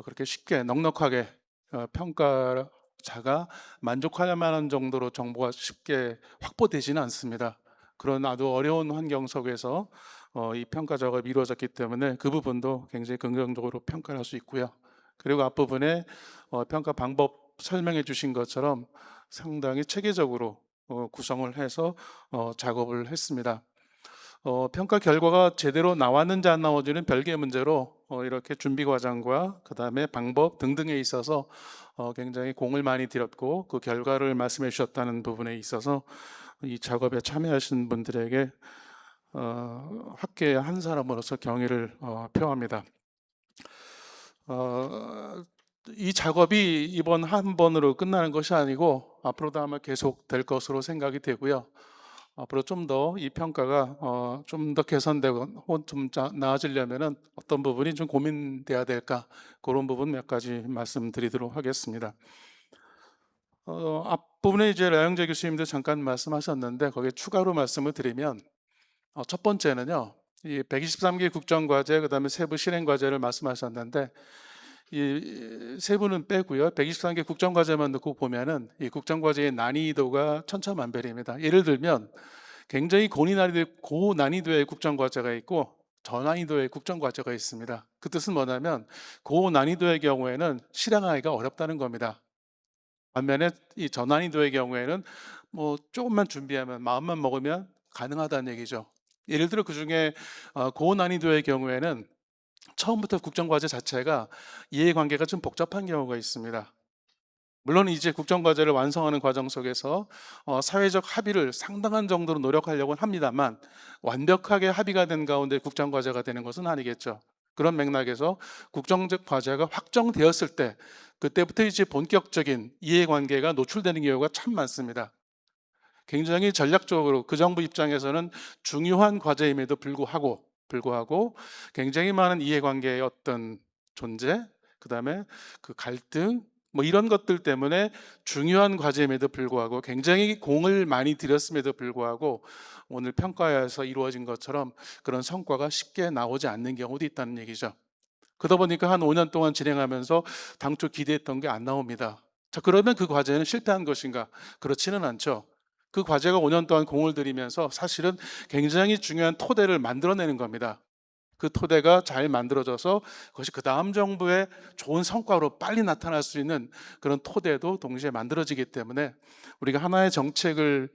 그렇게 쉽게 넉넉하게 평가자가 만족할 만한 정도로 정보가 쉽게 확보되지는 않습니다. 그런 아주 어려운 환경 속에서 이 평가 작업이 이루어졌기 때문에 그 부분도 굉장히 긍정적으로 평가를 할 수 있고요. 그리고 앞부분에 평가 방법 설명해 주신 것처럼 상당히 체계적으로 구성을 해서 작업을 했습니다. 평가 결과가 제대로 나왔는지 안 나오지는 별개의 문제로 이렇게 준비 과정과 그 다음에 방법 등등에 있어서 굉장히 공을 많이 들였고, 그 결과를 말씀해 주셨다는 부분에 있어서 이 작업에 참여하신 분들에게 학계의 한 사람으로서 경의를 표합니다. 이 작업이 이번 한 번으로 끝나는 것이 아니고 앞으로도 아마 계속 될 것으로 생각이 되고요. 앞으로 좀 더 이 평가가 좀 더 개선되고 좀 나아지려면은 어떤 부분이 좀 고민돼야 될까, 그런 부분 몇 가지 말씀드리도록 하겠습니다. 앞부분에 이제 라영재 교수님도 잠깐 말씀하셨는데 거기에 추가로 말씀을 드리면, 첫 번째는요, 이 123개 국정과제, 그 다음에 세부 실행과제를 말씀하셨는데 이 세부는 빼고요, 123개 국정과제만 넣고 보면은 이 국정과제의 난이도가 천차만별입니다. 예를 들면 굉장히 고난이도의 국정과제가 있고 저난이도의 국정과제가 있습니다. 그 뜻은 뭐냐면 고난이도의 경우에는 실행하기가 어렵다는 겁니다. 반면에 이 저난이도의 경우에는 뭐 조금만 준비하면, 마음만 먹으면 가능하다는 얘기죠. 예를 들어 그 중에 고난이도의 경우에는 처음부터 국정과제 자체가 이해관계가 좀 복잡한 경우가 있습니다. 물론 이제 국정과제를 완성하는 과정 속에서 사회적 합의를 상당한 정도로 노력하려고는 합니다만 완벽하게 합의가 된 가운데 국정과제가 되는 것은 아니겠죠. 그런 맥락에서 국정과제가 확정되었을 때 그때부터 이제 본격적인 이해관계가 노출되는 경우가 참 많습니다. 굉장히 전략적으로 그 정부 입장에서는 중요한 과제임에도 불구하고 굉장히 많은 이해관계의 어떤 존재, 그다음에 그 갈등 뭐 이런 것들 때문에 중요한 과제임에도 불구하고 굉장히 공을 많이 들였음에도 불구하고 오늘 평가에서 이루어진 것처럼 그런 성과가 쉽게 나오지 않는 경우도 있다는 얘기죠. 그러다 보니까 한 5년 동안 진행하면서 당초 기대했던 게 안 나옵니다. 자, 그러면 그 과제는 실패한 것인가? 그렇지는 않죠. 그 과제가 5년 동안 공을 들이면서 사실은 굉장히 중요한 토대를 만들어내는 겁니다. 그 토대가 잘 만들어져서 그것이 그 다음 정부의 좋은 성과로 빨리 나타날 수 있는 그런 토대도 동시에 만들어지기 때문에 우리가 하나의 정책을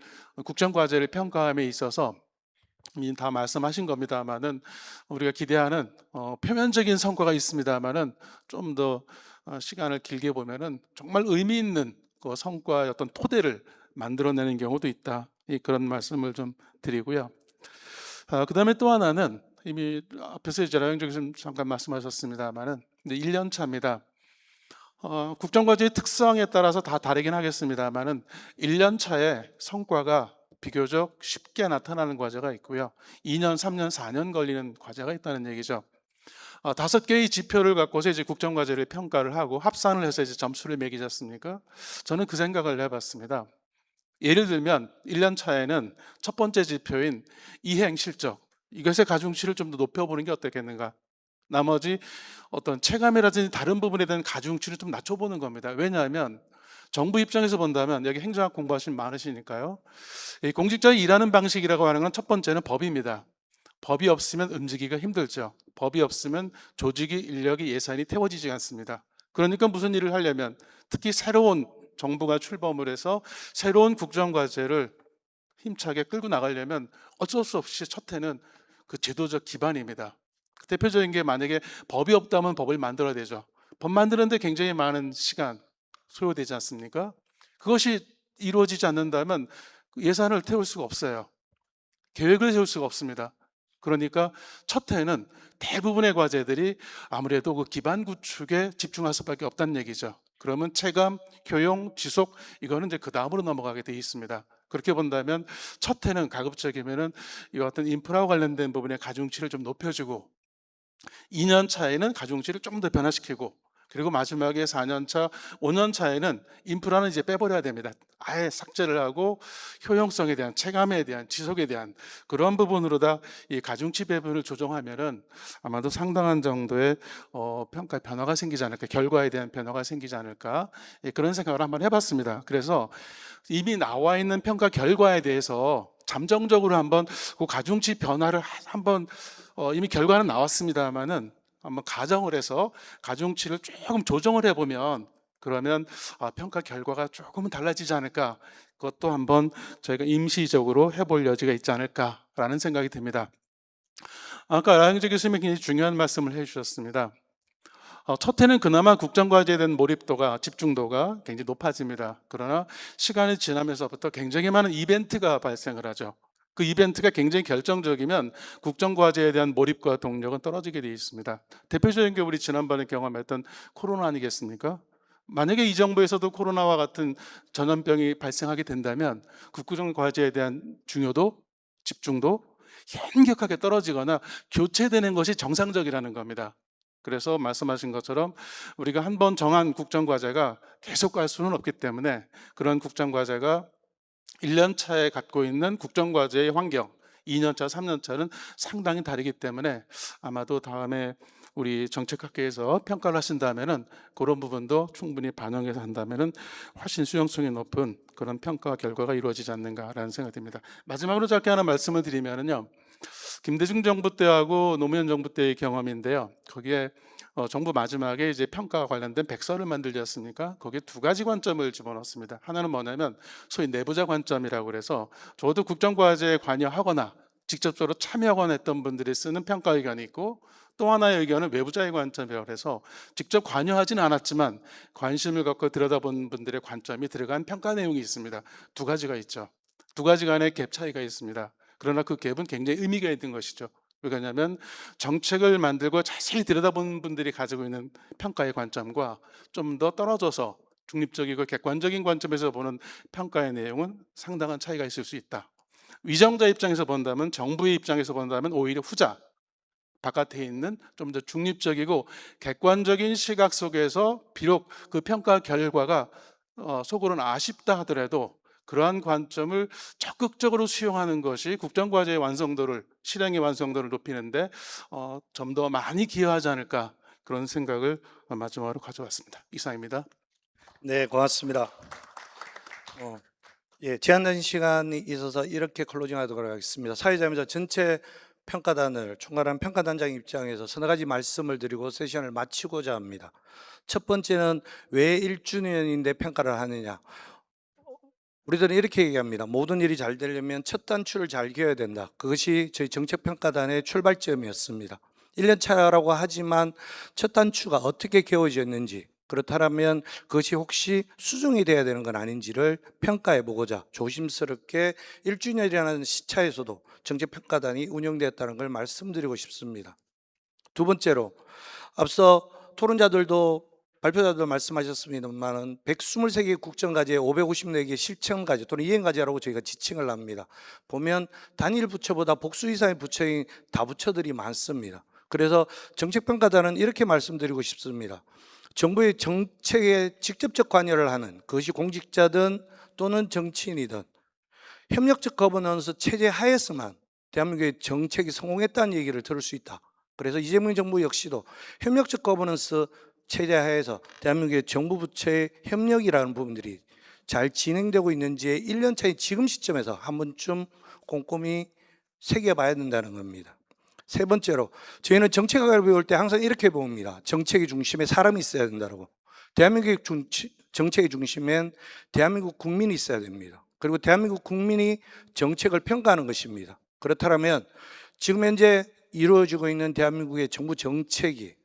국정과제를 평가함에 있어서 이미 다 말씀하신 겁니다만은 우리가 기대하는 표면적인 성과가 있습니다만은 좀 더 시간을 길게 보면은 정말 의미 있는 그 성과의 어떤 토대를 만들어내는 경우도 있다. 그런 말씀을 좀 드리고요. 그다음에 또 하나는 이미 앞에서 이제 라영 교수님 잠깐 말씀하셨습니다만은 이제 1년 차입니다. 국정과제의 특성에 따라서 다 다르긴 하겠습니다만은 1년 차에 성과가 비교적 쉽게 나타나는 과제가 있고요. 2년, 3년, 4년 걸리는 과제가 있다는 얘기죠. 5개의 지표를 갖고서 이제 국정과제를 평가를 하고 합산을 해서 이제 점수를 매기지 않습니까? 저는 그 생각을 해봤습니다. 예를 들면 1년 차에는 첫 번째 지표인 이행 실적, 이것의 가중치를 좀 더 높여보는 게 어떻겠는가? 나머지 어떤 체감이라든지 다른 부분에 대한 가중치를 좀 낮춰보는 겁니다. 왜냐하면 정부 입장에서 본다면 여기 행정학 공부하신 많으시니까요. 이 공직자의 일하는 방식이라고 하는 건 첫 번째는 법입니다. 법이 없으면 움직이기가 힘들죠. 법이 없으면 조직이, 인력이, 예산이 태워지지 않습니다. 그러니까 무슨 일을 하려면 특히 새로운 정부가 출범을 해서 새로운 국정과제를 힘차게 끌고 나가려면 어쩔 수 없이 첫 해는 그 제도적 기반입니다. 대표적인 게 만약에 법이 없다면 법을 만들어야 되죠. 법 만드는데 굉장히 많은 시간 소요되지 않습니까? 그것이 이루어지지 않는다면 예산을 태울 수가 없어요. 계획을 세울 수가 없습니다. 그러니까 첫 해는 대부분의 과제들이 아무래도 그 기반 구축에 집중할 수밖에 없다는 얘기죠. 그러면 체감, 효용, 지속 이거는 이제 그 다음으로 넘어가게 돼 있습니다. 그렇게 본다면 첫 해는 가급적이면은 이 어떤 인프라와 관련된 부분의 가중치를 좀 높여주고 2년 차에는 가중치를 좀 더 변화시키고 그리고 마지막에 4년 차, 5년 차에는 인프라는 이제 빼버려야 됩니다. 아예 삭제를 하고 효용성에 대한 체감에 대한 지속에 대한 그런 부분으로다 이 가중치 배분을 조정하면은 아마도 상당한 정도의 평가 변화가 생기지 않을까, 결과에 대한 변화가 생기지 않을까 그런 생각을 한번 해봤습니다. 그래서 이미 나와 있는 평가 결과에 대해서 잠정적으로 한번 그 가중치 변화를 한번 이미 결과는 나왔습니다만은 한번 가정을 해서 가중치를 조금 조정을 해보면 그러면 평가 결과가 조금은 달라지지 않을까, 그것도 한번 저희가 임시적으로 해볼 여지가 있지 않을까라는 생각이 듭니다. 아까 라영재 교수님이 굉장히 중요한 말씀을 해주셨습니다. 첫 해는 그나마 국정과제에 대한 몰입도가, 집중도가 굉장히 높아집니다. 그러나 시간이 지나면서부터 굉장히 많은 이벤트가 발생을 하죠. 그 이벤트가 굉장히 결정적이면 국정과제에 대한 몰입과 동력은 떨어지게 되어 있습니다. 대표적인 게 우리 지난번에 경험했던 코로나 아니겠습니까? 만약에 이 정부에서도 코로나와 같은 전염병이 발생하게 된다면 국정과제에 대한 중요도, 집중도 현격하게 떨어지거나 교체되는 것이 정상적이라는 겁니다. 그래서 말씀하신 것처럼 우리가 한번 정한 국정과제가 계속 갈 수는 없기 때문에 그런 국정과제가 1년 차에 갖고 있는 국정과제의 환경, 2년 차, 3년 차는 상당히 다르기 때문에 아마도 다음에 우리 정책학회에서 평가를 하신다면은 그런 부분도 충분히 반영해서 한다면은 훨씬 수용성이 높은 그런 평가 결과가 이루어지지 않는가라는 생각이 듭니다. 마지막으로 짧게 하나 말씀을 드리면은요. 김대중 정부 때하고 노무현 정부 때의 경험인데요. 거기에 정부 마지막에 이제 평가와 관련된 백서를 만들지 않습니까? 거기에 두 가지 관점을 집어넣습니다. 하나는 뭐냐면 소위 내부자 관점이라고 그래서 저도 국정과제에 관여하거나 직접적으로 참여하거나 했던 분들이 쓰는 평가 의견이 있고 또 하나의 의견은 외부자의 관점이라고 해서 직접 관여하지는 않았지만 관심을 갖고 들여다본 분들의 관점이 들어간 평가 내용이 있습니다. 두 가지가 있죠. 두 가지 간의 갭 차이가 있습니다. 그러나 그 갭은 굉장히 의미가 있는 것이죠. 왜냐하면 정책을 만들고 자세히 들여다본 분들이 가지고 있는 평가의 관점과 좀 더 떨어져서 중립적이고 객관적인 관점에서 보는 평가의 내용은 상당한 차이가 있을 수 있다. 위정자 입장에서 본다면, 정부의 입장에서 본다면 오히려 후자, 바깥에 있는 좀 더 중립적이고 객관적인 시각 속에서 비록 그 평가 결과가 속으로는 아쉽다 하더라도 그러한 관점을 적극적으로 수용하는 것이 국정과제의 완성도를, 실행의 완성도를 높이는데 좀 더 많이 기여하지 않을까, 그런 생각을 마지막으로 가져왔습니다. 이상입니다. 네, 고맙습니다. 예, 제한된 시간이 있어서 이렇게 클로징하도록 하겠습니다. 사회자면서 전체 평가단을 총괄한 평가단장 입장에서 서너 가지 말씀을 드리고 세션을 마치고자 합니다. 첫 번째는 왜 1주년인데 평가를 하느냐. 우리들은 이렇게 얘기합니다. 모든 일이 잘 되려면 첫 단추를 잘 끼워야 된다. 그것이 저희 정책평가단의 출발점이었습니다. 1년 차라고 하지만 첫 단추가 어떻게 끼워졌는지, 그렇다면 그것이 혹시 수정이 돼야 되는 건 아닌지를 평가해 보고자 조심스럽게 1주년이라는 시차에서도 정책평가단이 운영되었다는 걸 말씀드리고 싶습니다. 두 번째로, 앞서 토론자들도 발표자도 말씀하셨습니다만 123개 국정과제 554개 실천과제 또는 이행과제라고 저희가 지칭을 합니다. 보면 단일 부처보다 복수 이상의 부처인 다부처들이 많습니다. 그래서 정책평가단은 이렇게 말씀드리고 싶습니다. 정부의 정책에 직접적 관여를 하는, 그것이 공직자든 또는 정치인이든 협력적 거버넌스 체제 하에서만 대한민국의 정책이 성공했다는 얘기를 들을 수 있다. 그래서 이재명 정부 역시도 협력적 거버넌스 체제 하에서 대한민국의 정부 부처의 협력이라는 부분들이 잘 진행되고 있는지에 1년 차의 지금 시점에서 한 번쯤 꼼꼼히 새겨봐야 된다는 겁니다. 세 번째로, 저희는 정책학을 배울 때 항상 이렇게 봅니다. 정책의 중심에 사람이 있어야 된다고. 대한민국의 정책의 중심엔 대한민국 국민이 있어야 됩니다. 그리고 대한민국 국민이 정책을 평가하는 것입니다. 그렇다면 지금 현재 이루어지고 있는 대한민국의 정부 정책이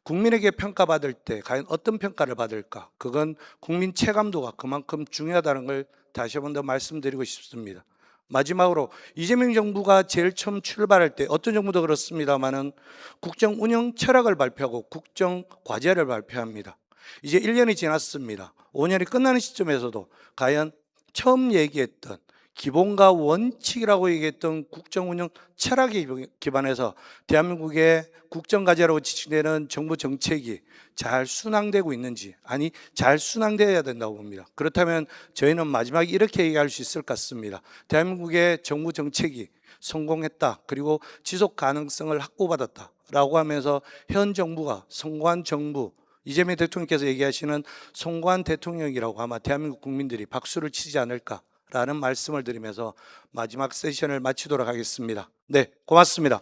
국민에게 평가받을 때 과연 어떤 평가를 받을까? 그건 국민 체감도가 그만큼 중요하다는 걸 다시 한 번 더 말씀드리고 싶습니다. 마지막으로, 이재명 정부가 제일 처음 출발할 때 어떤 정부도 그렇습니다만은 국정 운영 철학을 발표하고 국정 과제를 발표합니다. 이제 1년이 지났습니다. 5년이 끝나는 시점에서도 과연 처음 얘기했던 기본과 원칙이라고 얘기했던 국정 운영 철학에 기반해서 대한민국의 국정과제라고 지칭되는 정부 정책이 잘 순항되고 있는지, 아니 잘 순항되어야 된다고 봅니다. 그렇다면 저희는 마지막에 이렇게 얘기할 수 있을 것 같습니다. 대한민국의 정부 정책이 성공했다, 그리고 지속 가능성을 확보받았다 라고 하면서 현 정부가 성공한 정부, 이재명 대통령께서 얘기하시는 성공한 대통령이라고 아마 대한민국 국민들이 박수를 치지 않을까 라는 말씀을 드리면서 마지막 세션을 마치도록 하겠습니다. 네, 고맙습니다.